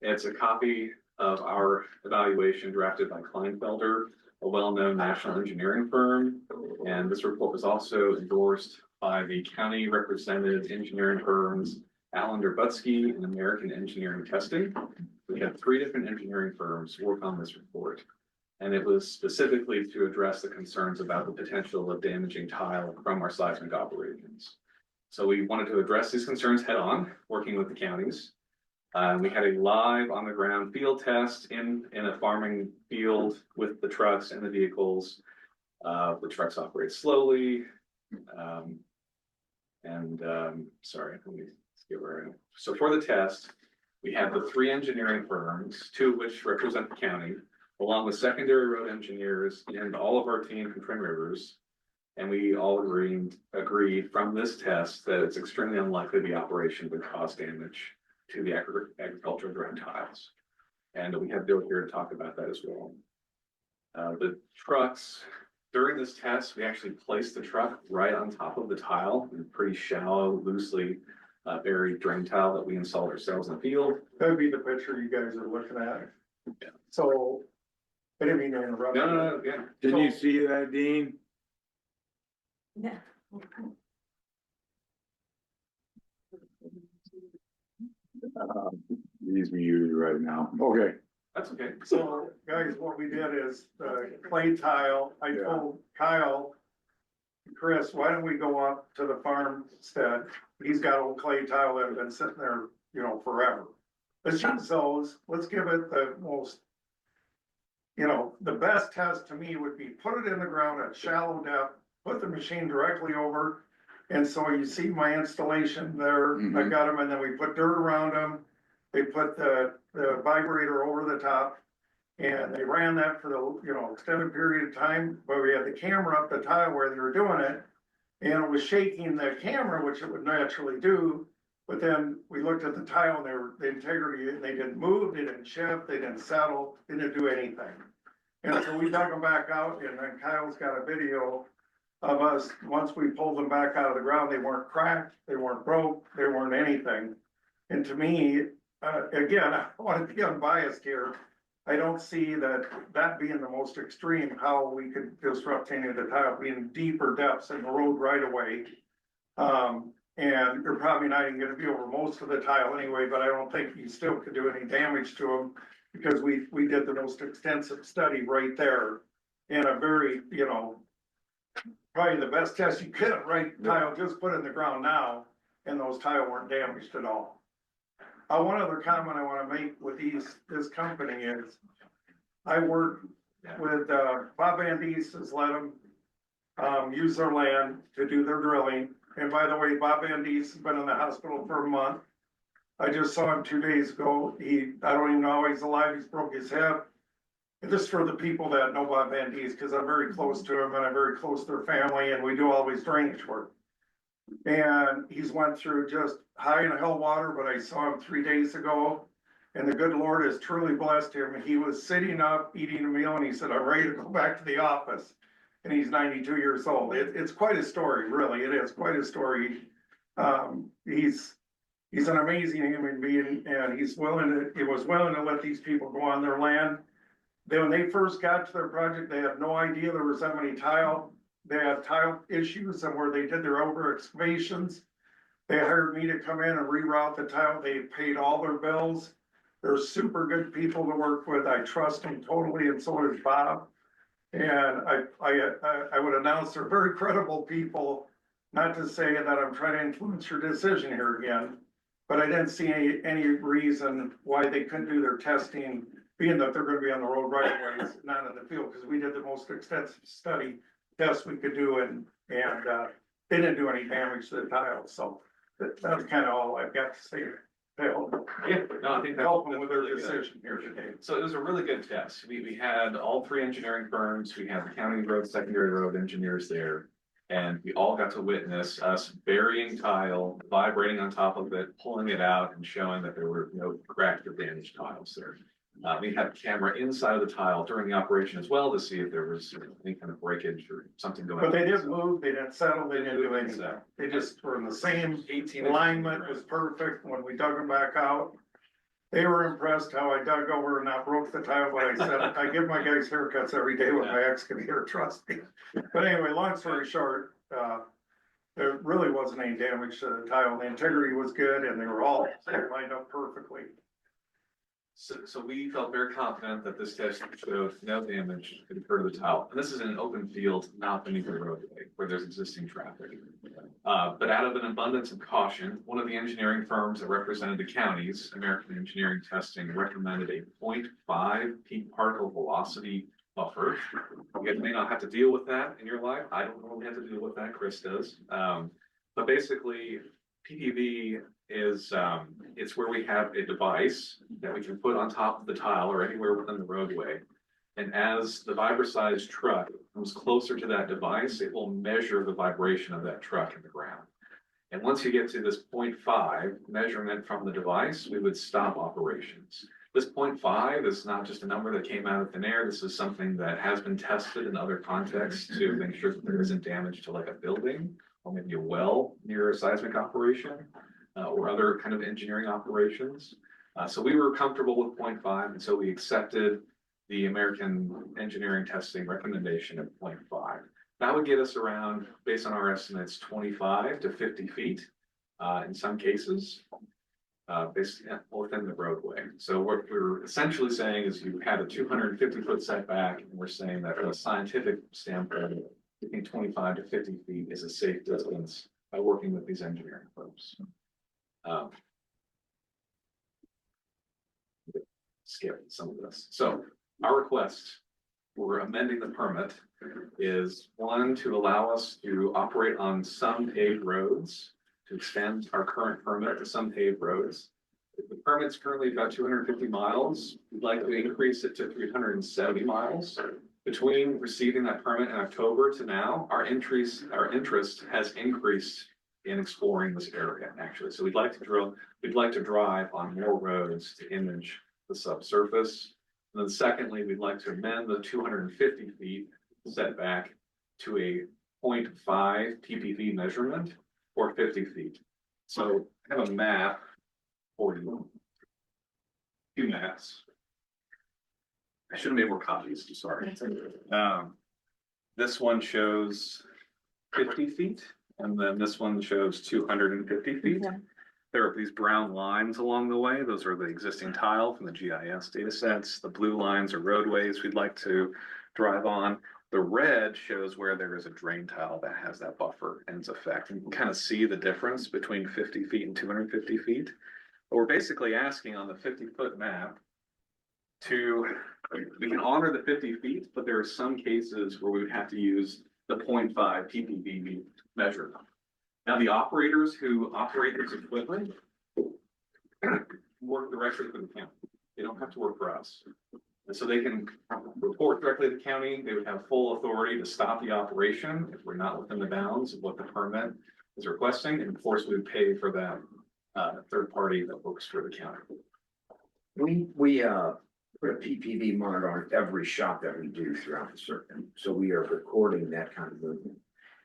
It's a copy of our evaluation drafted by Kleinfelder, a well-known national engineering firm. And this report was also endorsed by the county represented engineering firms, Allender Butsky and American Engineering Testing. We had 3 different engineering firms work on this report. And it was specifically to address the concerns about the potential of damaging tile from our seismic operations. So we wanted to address these concerns head on, working with the counties. We had a live on the ground field test in a farming field with the trucks and the vehicles. The trucks operate slowly. Sorry, let me get where I am. So for the test, we have the 3 engineering firms, 2 of which represent the county, along with secondary road engineers and all of our team from Twin Rivers. And we all agreed from this test that it's extremely unlikely the operation would cause damage to the agricultural ground tiles. And we have Bill here to talk about that as well. The trucks, during this test, we actually placed the truck right on top of the tile in pretty shallow, loosely buried drain tile that we installed ourselves in the field. That'd be the picture you guys are looking at. Yeah. So, I didn't mean to interrupt. No, yeah. Can you see that, Dean? Yeah. He's muted right now. Okay. That's okay. So, guys, what we did is clay tile. I told Kyle, Chris, why don't we go up to the farmstead? He's got old clay tile that have been sitting there, you know, forever. Let's use those. Let's give it the most, you know, the best test to me would be put it in the ground at shallow depth, put the machine directly over. And so you see my installation there. I got them, and then we put dirt around them. They put the vibrator over the top, and they ran that for the, you know, extended period of time. But we had the camera up the tile where they were doing it, and it was shaking the camera, which it would naturally do. But then we looked at the tile, and the integrity, they didn't move, they didn't shift, they didn't settle, they didn't do anything. And so we dug them back out, and then Kyle's got a video of us, once we pulled them back out of the ground, they weren't cracked, they weren't broke, they weren't anything. And to me, again, I want to be unbiased here. I don't see that being the most extreme, how we could disrupt any of the tile, being deeper depths in the road right away. And you're probably not even gonna be over most of the tile anyway, but I don't think you still could do any damage to them, because we did the most extensive study right there. And a very, you know, probably the best test you could, right? Tile just put in the ground now, and those tile weren't damaged at all. One other comment I wanna make with this company is, I work with, Bob Van Dees has let them, use their land to do their drilling. And by the way, Bob Van Dees has been in the hospital for a month. I just saw him 2 days ago. I don't even know how he's alive. He's broke his hip. And this is for the people that know Bob Van Dees, because I'm very close to him and I'm very close to their family, and we do always drainage work. And he's went through just high in hell water, but I saw him 3 days ago. And the good Lord has truly blessed him. He was sitting up, eating a meal, and he said, I'm ready to go back to the office. And he's 92 years old. It's quite a story, really. It is quite a story. He's an amazing human being, and he was willing to let these people go on their land. Then when they first got to their project, they had no idea there was that many tile. They had tile issues, and where they did their over excavations, they hired me to come in and reroute the tile. They paid all their bills. They're super good people to work with. I trust them totally, and so does Bob. And I would announce they're very credible people, not to say that I'm trying to influence your decision here again, but I didn't see any reason why they couldn't do their testing being that they're gonna be on the road right away, not in the field, because we did the most extensive study test we could do, and they didn't do any damage to the tiles, so that's kind of all I've got to say. Help Yeah, no, I think that's. them with their really good. decision here today. So it was a really good test. We had all three engineering firms, we had the county road, secondary road engineers there. And we all got to witness us burying tile, vibrating on top of it, pulling it out and showing that there were no cracked or damaged tiles there. We had a camera inside of the tile during the operation as well to see if there was any kind of breakage or something going on. But they didn't move, they didn't settle, they didn't do anything. They just were in the same 18 alignment was perfect when we dug them back out. They were impressed how I dug over and not broke the tile, but I said, I give my guys haircuts every day with my excavator, trust me. But anyway, long story short, there really wasn't any damage to the tile. The integrity was good and they were all lined up perfectly. So we felt very confident that this test showed no damage could occur to the tile. And this is in an open field, not beneath the roadway where there's existing traffic. But out of an abundance of caution, one of the engineering firms that represented the counties, American Engineering Testing, recommended a 0.5 peak particle velocity buffer. You guys may not have to deal with that in your life. I don't normally have to deal with that. Chris does. But basically, PPV is it's where we have a device that we can put on top of the tile or anywhere within the roadway. And as the vibra-sized truck comes closer to that device, it will measure the vibration of that truck in the ground. And once you get to this 0.5 measurement from the device, we would stop operations. This 0.5 is not just a number that came out of thin air. This is something that has been tested in other contexts to make sure that there isn't damage to like a building or maybe a well near a seismic operation or other kind of engineering operations. So we were comfortable with 0.5, and so we accepted the American Engineering Testing recommendation of 0.5. That would get us around, based on our estimates, 25 to 50 feet in some cases. Based within the roadway. So what we're essentially saying is you had a 250-foot setback, and we're saying that from a scientific standpoint, I think 25 to 50 feet is a safe distance by working with these engineering firms. Skip some of this. So our request for amending the permit is one, to allow us to operate on some paved roads, to extend our current permit to some paved roads. The permit's currently about 250 miles. We'd like to increase it to 370 miles. Between receiving that permit in October to now, our interest has increased in exploring this area, actually. So we'd like to drive on more roads to image the subsurface. And then secondly, we'd like to amend the 250 feet setback to a 0.5 ppv measurement or 50 feet. So I have a map for you. Two maps. I should have made more copies, I'm sorry. This one shows 50 feet, and then this one shows 250 feet. Okay. There are these brown lines along the way. Those are the existing tile from the GIS data sets. The blue lines are roadways we'd like to drive on. The red shows where there is a drain tile that has that buffer in its effect. You can kind of see the difference between 50 feet and 250 feet. But we're basically asking on the 50-foot map we can honor the 50 feet, but there are some cases where we would have to use the 0.5 ppv measure. Now, the operators who operate this equipment work directly for the county. They don't have to work for us. And so they can report directly to the county. They would have full authority to stop the operation if we're not within the bounds of what the permit is requesting. And of course, we would pay for that third party that works for the county. We put a PPV monitor on every shot that we do throughout the circuit. So we are recording that kind of movement.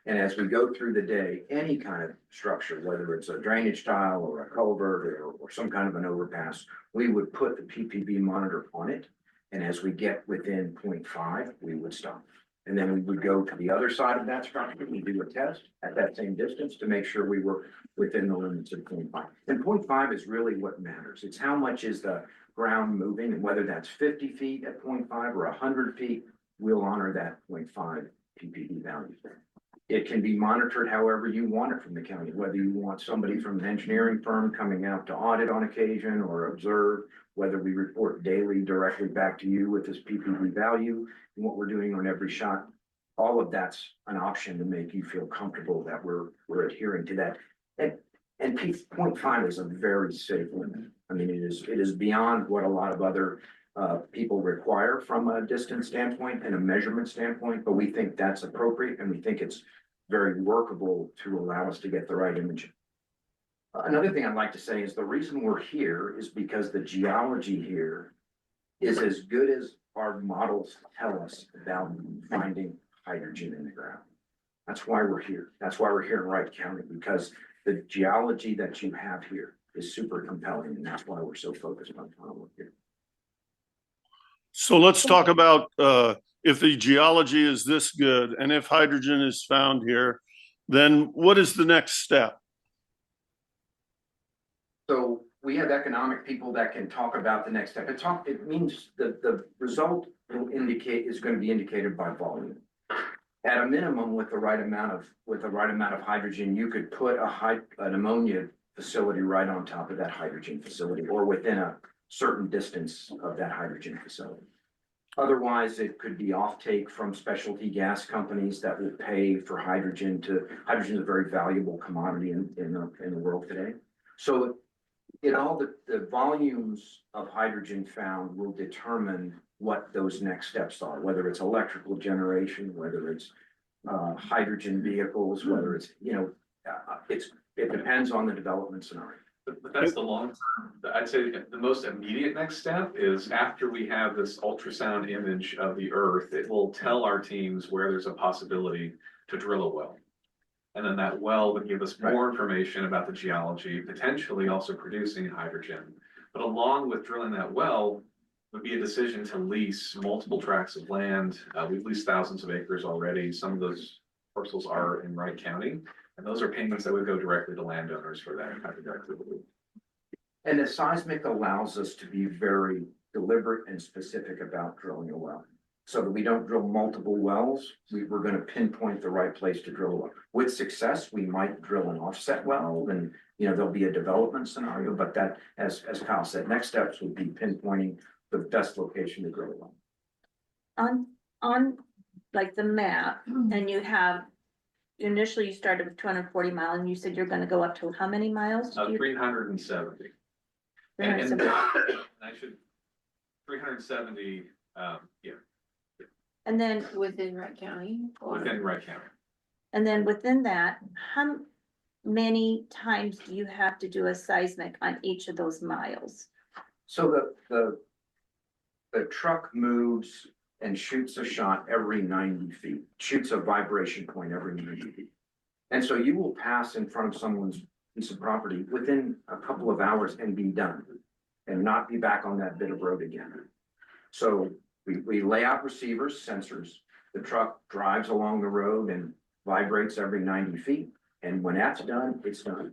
And as we go through the day, any kind of structure, whether it's a drainage tile or a culvert or some kind of an overpass, we would put the PPV monitor on it. And as we get within 0.5, we would stop. And then we would go to the other side of that structure. We do a test at that same distance to make sure we were within the limits of 0.5. And 0.5 is really what matters. It's how much is the ground moving, and whether that's 50 feet at 0.5 or 100 feet, we'll honor that 0.5 ppv value. It can be monitored however you want it from the county, whether you want somebody from an engineering firm coming out to audit on occasion or observe, whether we report daily directly back to you with this PPV value and what we're doing on every shot. All of that's an option to make you feel comfortable that we're adhering to that. And 0.5 is a very safe limit. I mean, it is beyond what a lot of other people require from a distance standpoint and a measurement standpoint, but we think that's appropriate and we think it's very workable to allow us to get the right image. Another thing I'd like to say is the reason we're here is because the geology here is as good as our models tell us about finding hydrogen in the ground. That's why we're here. That's why we're here in Wright County, because the geology that you have here is super compelling, and that's why we're so focused on trying to work here. So let's talk about if the geology is this good and if hydrogen is found here, then what is the next step? So we have economic people that can talk about the next step. It means the result will is going to be indicated by volume. At a minimum, with the right amount of hydrogen, you could put an ammonia facility right on top of that hydrogen facility or within a certain distance of that hydrogen facility. Otherwise, it could be offtake from specialty gas companies that will pay for hydrogen. Hydrogen is a very valuable commodity in the world today. So the volumes of hydrogen found will determine what those next steps are, whether it's electrical generation, whether it's hydrogen vehicles, whether it's, it depends on the development scenario. But that's the long term. I'd say the most immediate next step is after we have this ultrasound image of the earth, it will tell our teams where there's a possibility to drill a well. And then that well would give us more information about the geology, potentially also producing hydrogen. But along with drilling that well would be a decision to lease multiple tracts of land. We've leased thousands of acres already. Some of those parcels are in Wright County. And those are payments that would go directly to landowners for that kind of activity. And the seismic allows us to be very deliberate and specific about drilling a well. So that we don't drill multiple wells, we're going to pinpoint the right place to drill a well. With success, we might drill an offset well and there'll be a development scenario, but that, as Kyle said, next steps would be pinpointing the best location to drill a well. On like the map, and initially you started with 240 miles and you said you're gonna go up to how many miles? 370. And I should, 370, yeah. And then Within Wright County? Within Wright County. And then within that, how many times do you have to do a seismic on each of those miles? So the truck moves and shoots a shot every 90 feet, shoots a vibration point every 90 feet. And so you will pass in front of someone's piece of property within a couple of hours and be done and not be back on that bit of road again. So we lay out receivers, sensors. The truck drives along the road and vibrates every 90 feet. And when that's done, it's done.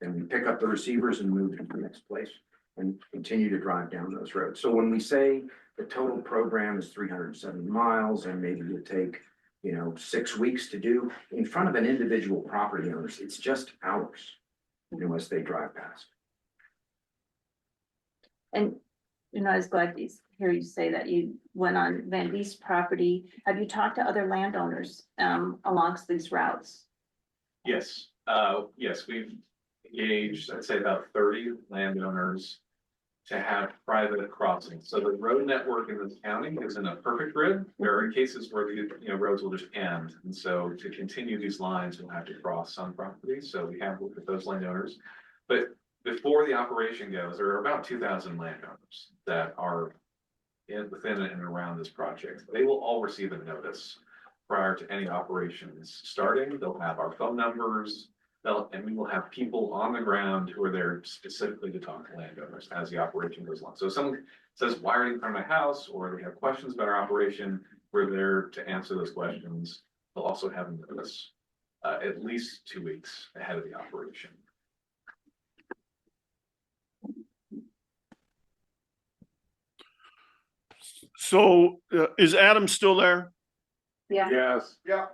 Then we pick up the receivers and move to the next place and continue to drive down those roads. So when we say the total program is 370 miles and maybe it'll take, 6 weeks to do, in front of an individual property owner, it's just hours, as they drive past. And, I was glad to hear you say that you went on Van Beest's property. Have you talked to other landowners alongst these routes? Yes, yes, we've engaged, I'd say about 30 landowners to have private crossings. So the road network in this county isn't a perfect grid. There are cases where the roads will just end. And so to continue these lines, we'll have to cross some properties. So we have looked at those landowners. But before the operation goes, there are about 2,000 landowners that are within and around this project. They will all receive a notice prior to any operations starting. They'll have our phone numbers, and we will have people on the ground who are there specifically to talk to landowners as the operation goes along. So if someone says, why are you in front of my house? Or they have questions about our operation, we're there to answer those questions. They'll also have a notice at least 2 weeks ahead of the operation. So is Adam still there? Yeah. Yes. Yeah.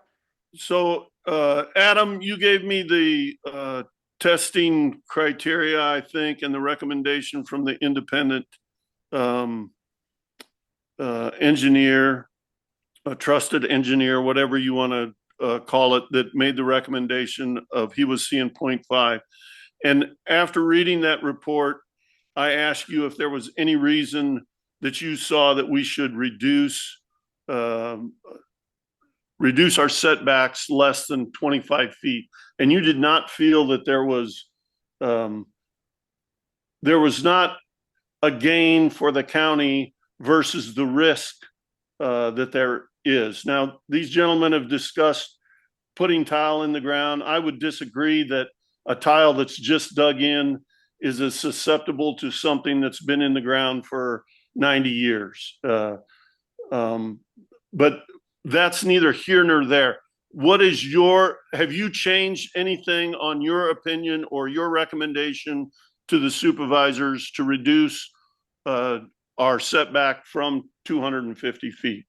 So, Adam, you gave me the testing criteria, I think, and the recommendation from the independent um, engineer, a trusted engineer, whatever you want to call it, that made the recommendation of he was seeing 0.5. And after reading that report, I asked you if there was any reason that you saw that we should reduce our setbacks less than 25 feet. And you did not feel that there was not a gain for the county versus the risk that there is. Now, these gentlemen have discussed putting tile in the ground. I would disagree that a tile that's just dug in is as susceptible to something that's been in the ground for 90 years. But that's neither here nor there. Have you changed anything on your opinion or your recommendation to the supervisors to reduce our setback from 250 feet?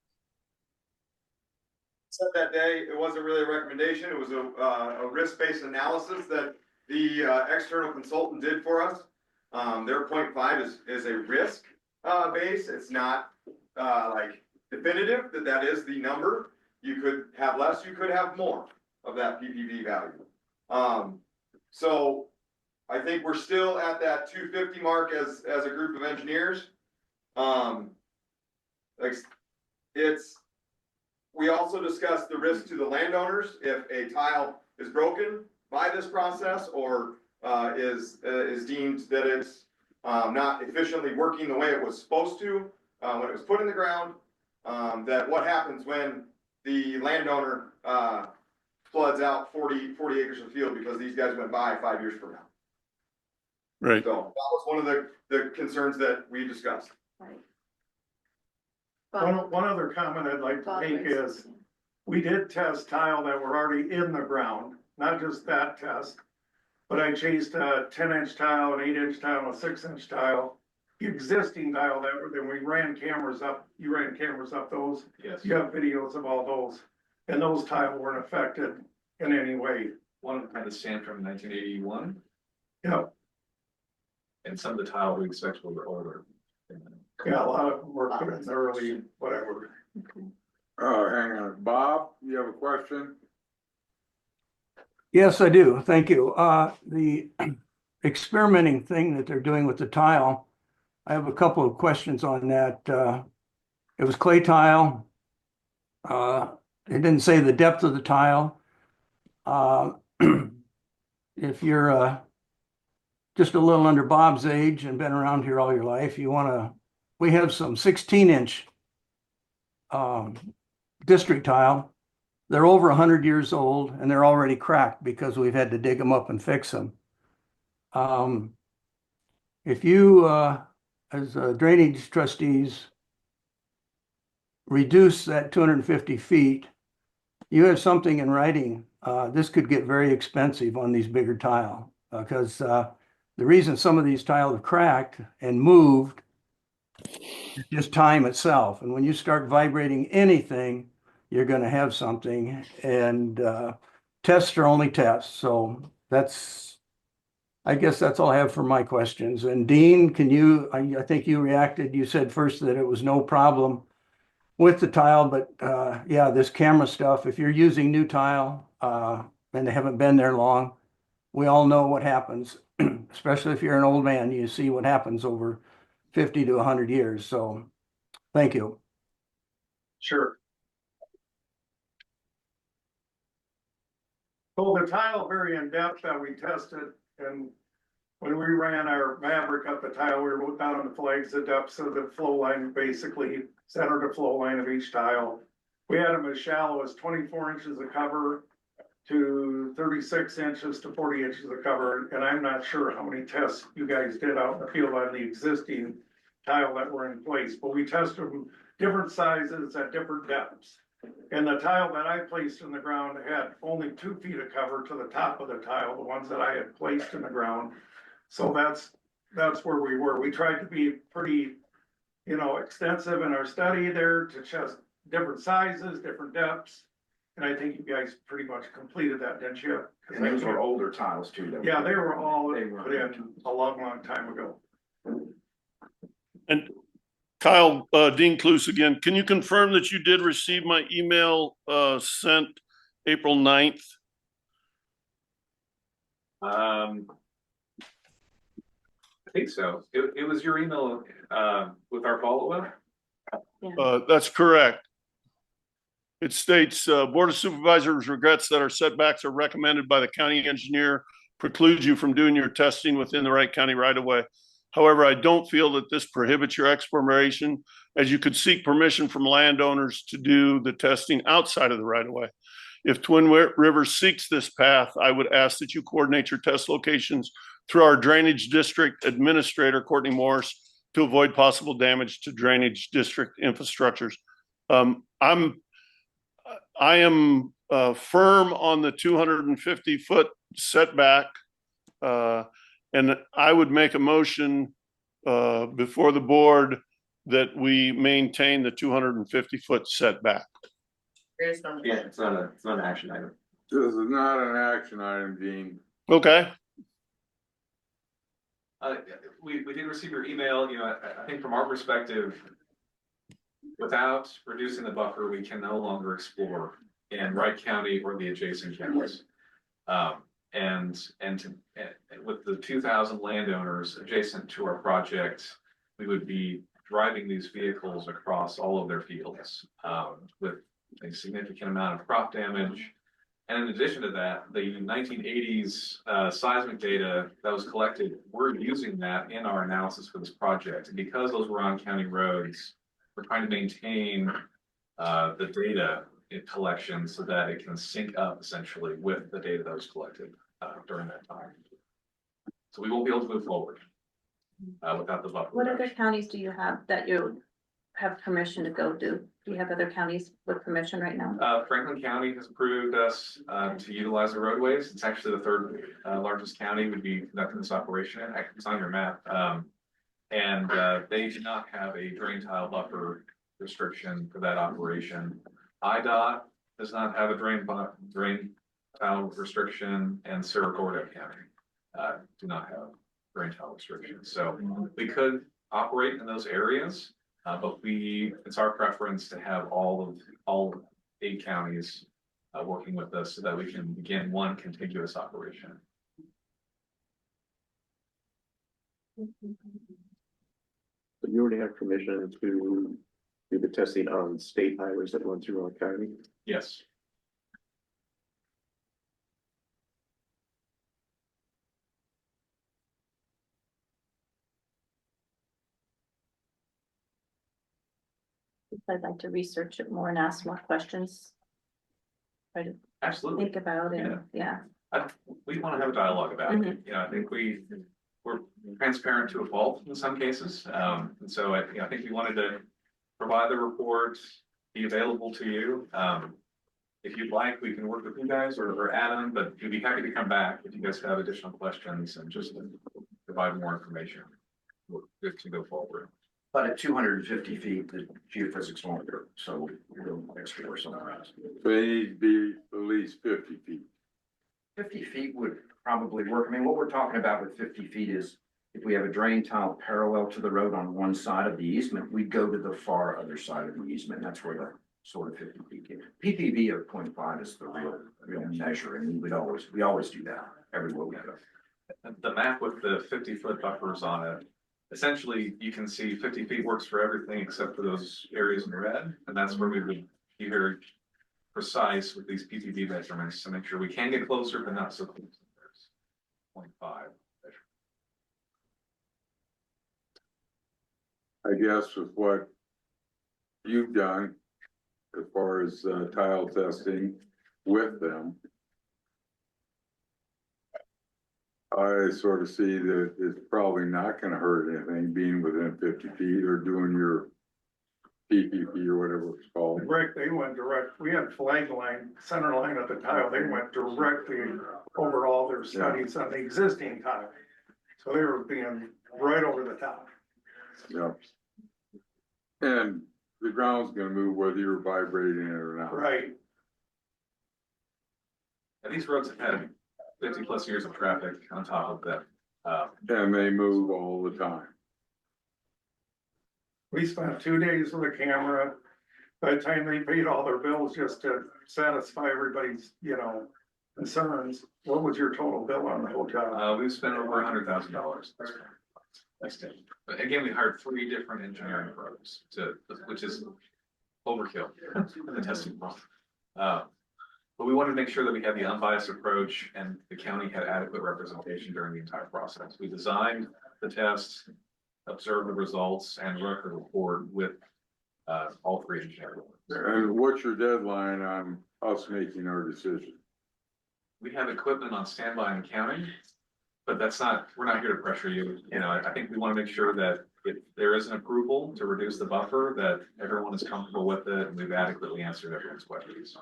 Said that day, it wasn't really a recommendation, it was a risk-based analysis that the external consultant did for us. Their 0.5 is a risk base, it's not like definitive that is the number. You could have less, you could have more of that PPV value. So I think we're still at that 250 mark as a group of engineers. We also discussed the risk to the landowners if a tile is broken by this process or is deemed that it's not efficiently working the way it was supposed to when it was put in the ground. That what happens when the landowner floods out 40 acres of field because these guys went by 5 years from now. Right. So that was one of the concerns that we discussed. Right. One other comment I'd like to make is, we did test tile that were already in the ground, not just that test. But I chased a 10-inch tile, an 8-inch tile, a 6-inch tile, existing tile then we ran cameras up, you ran cameras up those. Yes. You have videos of all those, and those tile weren't affected in any way. One had a sand from 1981, Yeah, and some of the tile we expect were older. yeah, a lot of them were put in early, whatever. Oh, hang on. Bob, you have a question? Yes, I do. Thank you. The experimenting thing that they're doing with the tile, I have a couple of questions on that. It was clay tile. It didn't say the depth of the tile. If you're just a little under Bob's age and been around here all your life, we have some 16-inch district tile. They're over 100 years old and they're already cracked because we've had to dig them up and fix them. If you, as drainage trustees, reduce that 250 feet, you have something in writing. This could get very expensive on these bigger tile because the reason some of these tile have cracked and moved is just time itself. And when you start vibrating anything, you're going to have something, and tests are only tests. So I guess that's all I have for my questions. And Dean, I think you reacted, you said first that it was no problem with the tile, but yeah, this camera stuff, if you're using new tile and they haven't been there long, we all know what happens, especially if you're an old man, you see what happens over 50 to 100 years. So thank you. Sure. So the tile very in depth that we tested, and when we ran our fabric up the tile, we wrote down on the flags the depths of the flow line, basically center the flow line of each tile. We had them as shallow as 24 inches of cover to 36 inches to 40 inches of cover. And I'm not sure how many tests you guys did out in the field on the existing tile that were in place, but we tested them different sizes at different depths. And the tile that I placed in the ground had only 2 feet of cover to the top of the tile, the ones that I had placed in the ground. So that's where we were. We tried to be pretty, extensive in our study there to test different sizes, different depths. And I think you guys pretty much completed that, didn't you? 'Cause And those were older tiles too. that Yeah, they were all They were. put in a long, long time ago. And Kyle, Dean Cluse again, can you confirm that you did receive my email, sent April 9th? I think so. It was your email, with our follow-up. That's correct. It states, Board of Supervisors regrets that our setbacks are recommended by the county engineer precludes you from doing your testing within the Wright County right of way. However, I don't feel that this prohibits your exploration, as you could seek permission from landowners to do the testing outside of the right of way. If Twin Rivers seeks this path, I would ask that you coordinate your test locations through our drainage district administrator, Courtney Morris, to avoid possible damage to drainage district infrastructures. I am firm on the 250-foot setback, and I would make a motion before the board that we maintain the 250-foot setback. Yeah, it's not an action item. This is not an action item, Dean. Okay. We did receive your email, I think from our perspective, without reducing the buffer, we can no longer explore in Wright County or the adjacent counties. And with the 2,000 landowners adjacent to our project, we would be driving these vehicles across all of their fields, with a significant amount of crop damage. And in addition to that, the 1980s seismic data that was collected, we're using that in our analysis for this project. And because those were on county roads, we're trying to maintain the data collection so that it can sync up essentially with the data that was collected during that time. So we won't be able to move forward without the buffer. What other counties do you have that you have permission to go to? Do you have other counties with permission right now? Franklin County has approved us to utilize the roadways. It's actually the third largest county would be conducting this operation in. It's on your map. And they do not have a drain tile buffer restriction for that operation. IDOT does not have a drain tile restriction, and Cerro Gordo County do not have drain tile restrictions. So we could operate in those areas, but it's our preference to have all 8 counties working with us so that we can begin one contiguous operation. But you already have permission to do the testing on state highways that run through our county? Yes. I'd like to research it more and ask more questions. Try to Absolutely. think about it, yeah. We want to have a dialogue about it. I think we're transparent to a fault in some cases. And so I think we wanted to provide the report, be available to you. If you'd like, we can work with you guys or Adam, but we'd be happy to come back if you guys have additional questions and just provide more information. We're good to go forward. But at 250 feet, the geophysics won't work, so we'll explore somewhere else. So they need to be at least 50 feet. 50 feet would probably work. I mean, what we're talking about with 50 feet is if we have a drain tile parallel to the road on one side of the easement, we go to the far other side of the easement. That's where the sort of 50 feet came. PPV of 0.5 is the real measure, and we always do that everywhere we go. The map with the 50-foot buffers on it, essentially you can see 50 feet works for everything except for those areas in red, and that's where we would be very precise with these PTV measurements to make sure we can get closer, but not so close. There's 0.5 measure. I guess with what you've done as far as tile testing with them, I sort of see that it's probably not gonna hurt anything being within 50 feet or doing your PPP or whatever it's called. Rick, they went direct, we had flag line, center line of the tile, they went directly over all their studies on the existing tile. So they were being right over the top. Yeah. And the ground's gonna move whether you're vibrating it or not. Right. And these roads have had 50+ years of traffic on top of them. And they move all the time. We spent 2 days with a camera. By the time they paid all their bills just to satisfy everybody's, concerns, what was your total bill on the whole job? We've spent over $100,000. Next day. But again, we hired 3 different engineering firms which is overkill in the testing process. But we wanted to make sure that we had the unbiased approach and the county had adequate representation during the entire process. We designed the test, observed the results, and wrote the report with all 3 engineering firms. And what's your deadline on us making our decision? We have equipment on standby in the county, but we're not here to pressure you. I think we want to make sure that if there is an approval to reduce the buffer, that everyone is comfortable with it and we've adequately answered everyone's questions.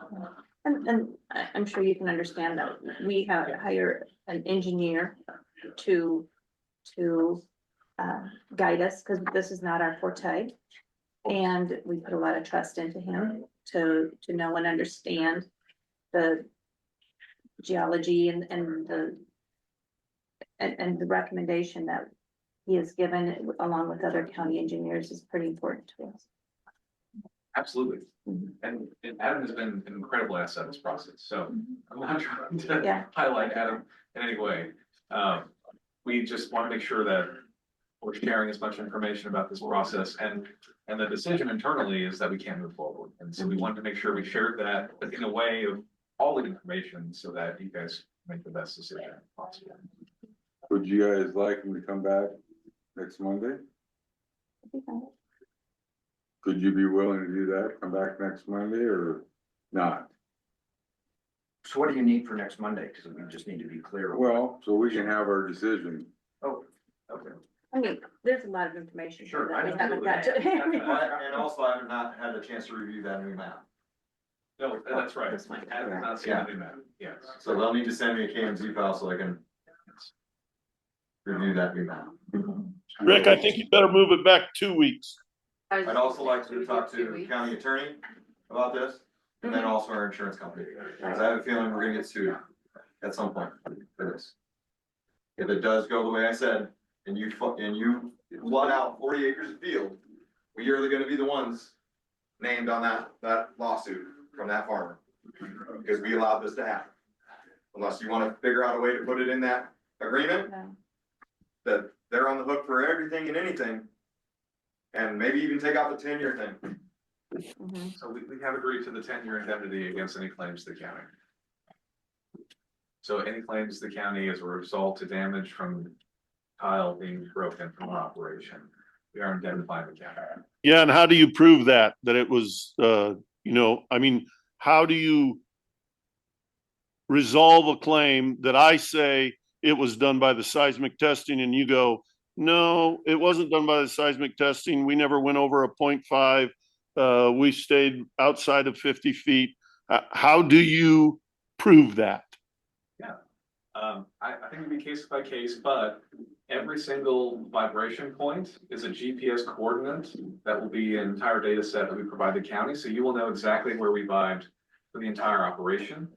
And I'm sure you can understand that we have hired an engineer to guide us, because this is not our forte. And we put a lot of trust into him to know and understand the geology and the recommendation that he has given, along with other county engineers, is pretty important to us. Absolutely. And Adam has been an incredible asset in this process. So I'm not trying to highlight Adam in any way. We just want to make sure that we're sharing as much information about this process, and the decision internally is that we can't move forward. And so we wanted to make sure we shared that, but in a way of all the information so that you guys make the best decision possible. Would you guys like him to come back next Monday? Could you be willing to do that? Come back next Monday or not? So what do you need for next Monday? Because we just need to be clear. Well, so we can have our decision. Oh, okay. I mean, there's a lot of information. Sure, that we I haven't know. got to. And also, I have not had a chance to review that new map. No, that's right. That's fine. Adam has not seen the new map. Yes. So they'll need to send me a KMZ file so I can review that new map. Rick, I think you better move it back 2 weeks. I'd also like to talk to the county attorney about this, and then also our insurance company, because I have a feeling we're gonna get sued at some point for this. If it does go the way I said, and you flood out 40 acres of field, we are gonna be the ones named on that lawsuit from that farmer, because we allowed this to happen. Unless you wanna figure out a way to put it in that agreement, that they're on the hook for everything and anything. And maybe even take out the 10-year thing. So we have agreed to the 10-year indemnity against any claims to the county. So any claims to the county as a result of damage from tile being broken from our operation, we are indemnifying the county. Yeah, and how do you prove that it was, how do you resolve a claim that I say it was done by the seismic testing and you go, no, it wasn't done by the seismic testing. We never went over a 0.5. We stayed outside of 50 feet. How do you prove that? Yeah, I think it'd be case by case, but every single vibration point is a GPS coordinate that will be an entire data set that we provide the county. So you will know exactly where we vibed for the entire operation.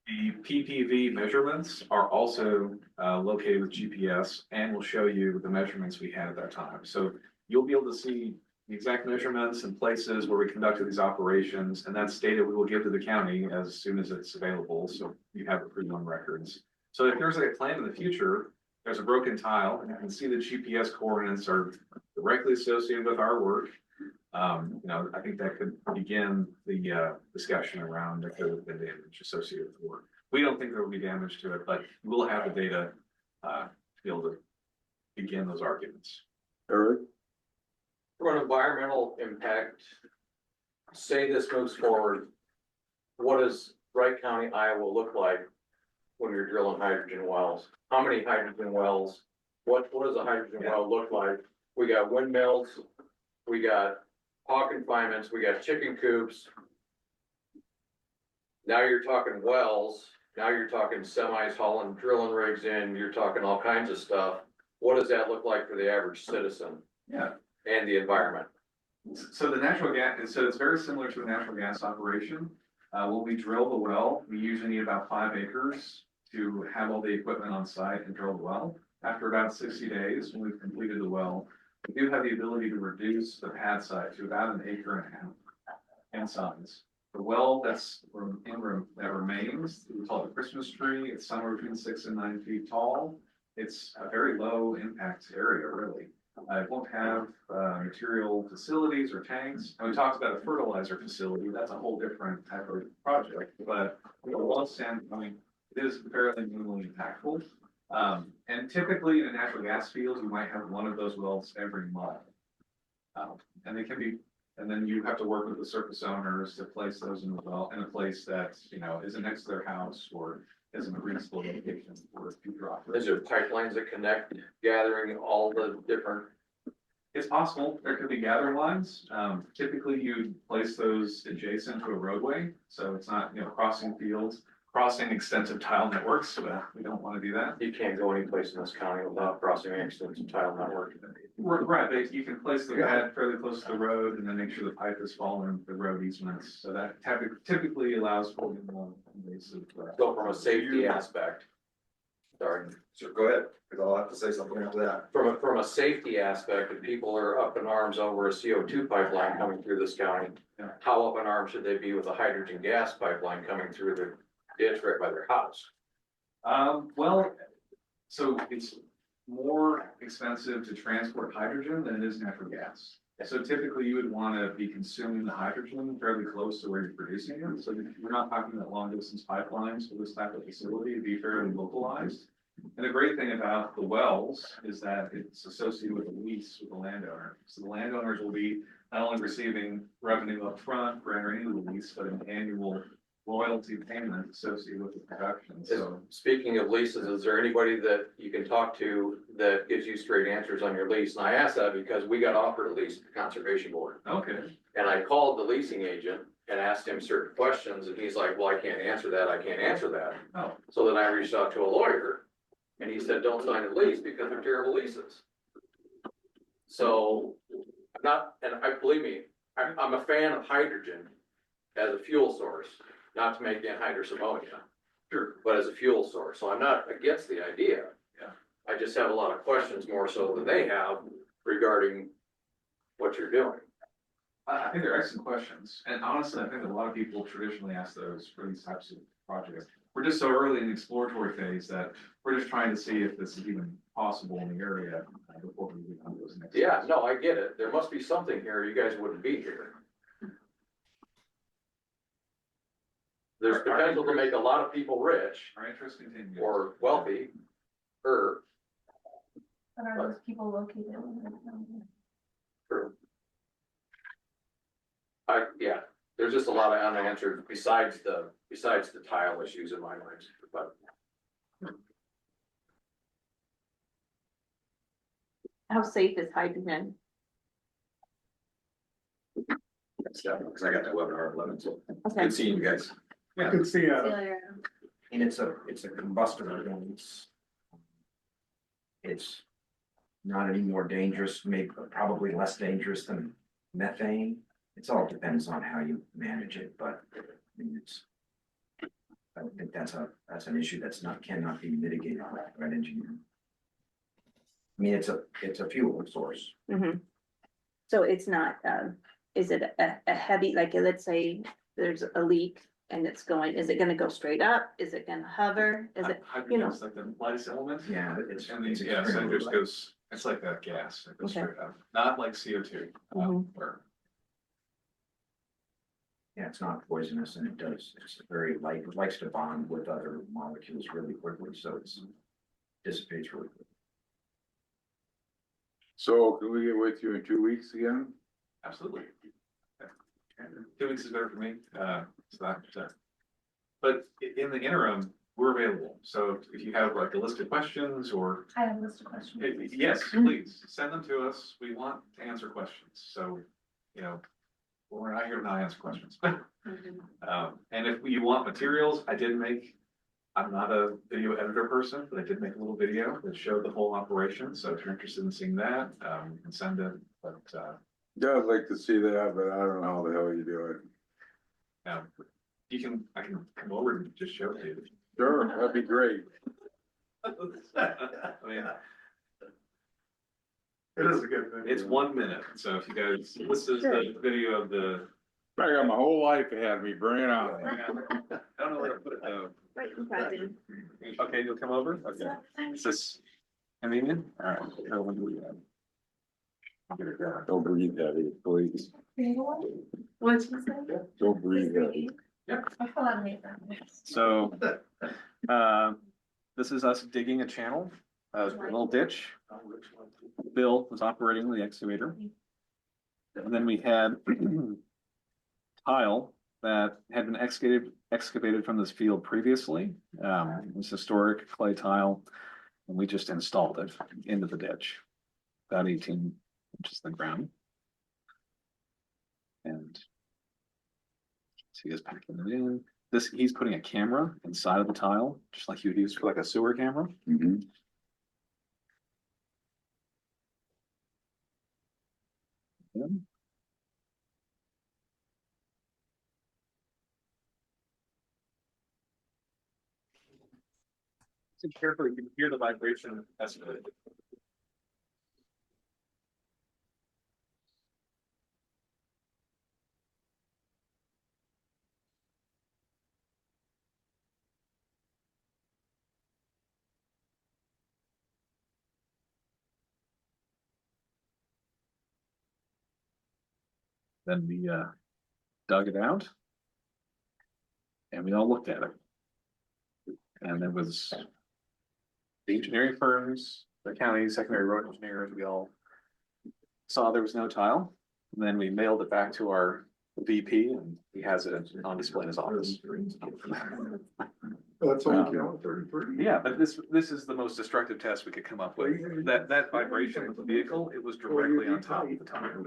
The PPV measurements are also located with GPS and will show you the measurements we had at that time. So you'll be able to see the exact measurements and places where we conducted these operations, and that's data we will give to the county as soon as it's available. So you have it pretty on records. So if there's a claim in the future, there's a broken tile, and you can see the GPS coordinates are directly associated with our work. I think that could begin the discussion around if there would have been damage associated with the work. We don't think there will be damage to it, but we'll have the data to be able to begin those arguments. Eric? From an environmental impact, say this moves forward, what does Wright County, Iowa look like when you're drilling hydrogen wells? How many hydrogen wells? What does a hydrogen well look like? We got windmills, we got hog confinements, we got chicken coops. Now you're talking wells, now you're talking semis hauling drilling rigs in, you're talking all kinds of stuff. What does that look like for the average citizen? Yeah. And the environment? So the natural gas, so it's very similar to a natural gas operation. When we drill the well, we usually need about 5 acres to have all the equipment on site and drill the well. After about 60 days, when we've completed the well, we do have the ability to reduce the pad size to about 1.5 acres in size. The well that remains, we call it a Christmas tree. It's somewhere between 6 and 9 feet tall. It's a very low impact area, really. It won't have material facilities or tanks. And we talked about a fertilizer facility. That's a whole different type of project. But from a well standpoint, it is fairly minimally impactful. And typically in a natural gas field, you might have one of those wells every month. And they can be, and then you have to work with the surface owners to place those in the well in a place that, isn't next to their house or isn't a reasonable location for future operations. Is there pipelines that connect, gathering all the different? It's possible. There could be gathering lines. Typically you place those adjacent to a roadway. So it's not, crossing fields, crossing extensive tile networks. But we don't want to do that. You can't go any place in this county without crossing an extensive tile network. Right, you can place the pad fairly close to the road and then make sure the pipe is following the road easements. So that typically allows for minimal invasive. So from a safety aspect. Sorry. So go ahead, because I'll have to say something after that. From a safety aspect, if people are up in arms over a CO2 pipeline coming through this county, how up in arms should they be with a hydrogen gas pipeline coming through the ditch right by their house? Well, so it's more expensive to transport hydrogen than it is natural gas. So typically you would want to be consuming the hydrogen fairly close to where you're producing it. So we're not talking about long distance pipelines for this type of facility. It'd be fairly localized. And the great thing about the wells is that it's associated with a lease with the landowner. So the landowners will be not only receiving revenue up front for entering into the lease, but an annual royalty payment associated with the production. So Speaking of leases, is there anybody that you can talk to that gives you straight answers on your lease? And I ask that because we got offered a lease at the Conservation Board. okay. And I called the leasing agent and asked him certain questions and he's like, well, I can't answer that. I can't answer that. Oh, So then I reached out to a lawyer and he said, don't sign a lease because they're terrible leases. So I'm not, and believe me, I'm a fan of hydrogen as a fuel source, not to make anhydrous ammonia, sure. but as a fuel source. So I'm not against the idea. Yeah. I just have a lot of questions more so than they have regarding what you're doing. I think they're excellent questions. And honestly, I think that a lot of people traditionally ask those for these types of projects. We're just so early in the exploratory phase that we're just trying to see if this is even possible in the area before we move on to those next. Yeah, steps. no, I get it. There must be something here. You guys wouldn't be here. There's potential to make a lot of people rich Our interest continues. or wealthy, or But are those people located in the true. Yeah, there's just a lot of unanswered besides the tile issues in my mind, but How safe is hydrogen? Because I got that webinar at 11, so Okay. good seeing you guys. I could see, And it's a combustible gas. It's not any more dangerous, maybe probably less dangerous than methane. It's all depends on how you manage it, but I mean, I think that's an issue cannot be mitigated by engineering. I mean, it's a fuel source. Mhm. So it's not, is it a heavy, like, let's say there's a leak and it's going, is it gonna go straight up? Is it gonna hover? Is it, Hydrogen is like the lightest element. Yeah, it's. And the, it's yeah, so it extremely just light. goes, it's like that gas, it goes Okay. straight up, not like CO2. Mhm. Where Yeah, it's not poisonous and it's very light, it likes to bond with other molecules really quickly, so it's dissipates really quickly. So can we get with you in 2 weeks again? absolutely. Yeah. 2 weeks is better for me, so that, but in the interim, we're available. So if you have like a list of questions or, I have a list of questions. yes, please send them to us. We want to answer questions. So, we're not here to not answer questions. And if you want materials, I'm not a video editor person, but I did make a little video that showed the whole operation. So if you're interested in seeing that, you can send it, but, Yeah, I'd like to see that, but I don't know how the hell you do it. I can come over and just show you. Sure, that'd be great. I mean, It is a good thing. it's 1 minute, so if you guys, this is the video of the. I got my whole life ahead of me, bring it on. I don't know where to put it though. Right in front of him. Okay, you'll come over? Okay. Is this convenient? All right. So when do we have? I'll get it down. Don't breathe heavy, please. What'd you say? Don't breathe heavy. So, this is us digging a channel, a little ditch. Bill was operating the excavator. And then we had tile that had been excavated from this field previously. It was historic clay tile, and we just installed it into the ditch, about 18 inches in the ground. And so he is packing it in. He's putting a camera inside of the tile, just like you would use for like a sewer camera. Mhm. Yeah. Listen carefully, you can hear the vibration escalate. Then we dug it out. And we all looked at it. And there was the engineering firms, the county secondary road engineers, we all saw there was no tile. And then we mailed it back to our VP and he has it on display in his office. That's all, 33. Yeah, but this is the most destructive test we could come up with. That vibration of the vehicle, it was directly on top of the tire.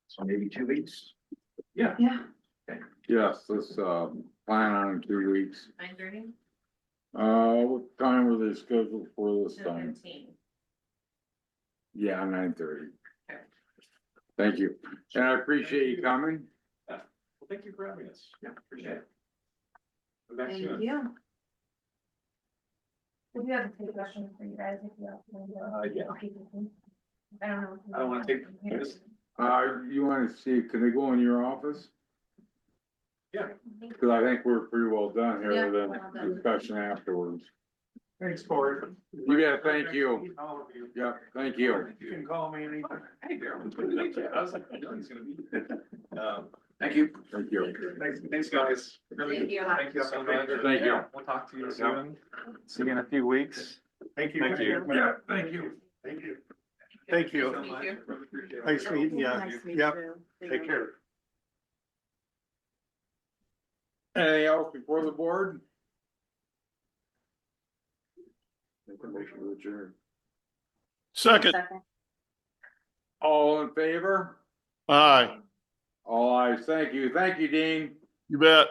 So maybe 2 weeks. Yeah. Yeah. Yes, let's, plan on in 2 weeks. 9:30? What time were they scheduled for this time? 15. Yeah, 9:30. Okay. Thank you. And I appreciate you coming. Well, thank you for having us. Yeah, appreciate it. Come back Thank soon. you. We have a question for you guys if you have. Yeah. I don't know. I don't wanna take this. You wanna see, can they go in your office? Yeah. Cause I think we're pretty well done Yeah, here, well then done. discussion afterwards. Thanks for it. Yeah, thank you. All of you. Yeah, thank you. You can call me anytime. Hey, Darryl. I was like, I know he's gonna be. Thank you. Thank you. Thanks, guys. Thank you. Thank you so much. Thank you. Yeah, we'll talk to you soon. See you in a few weeks. Thank you. Thank you. Yeah, thank you. Thank you. Thank you. Thank you. Nice meeting you. Nice to meet Yep. you. Take care. Anything else before the board? Make a motion to adjourn. Second, All in favor? aye, All ayes. Thank you. Thank you, Dean. you bet.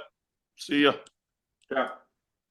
See ya. Yeah.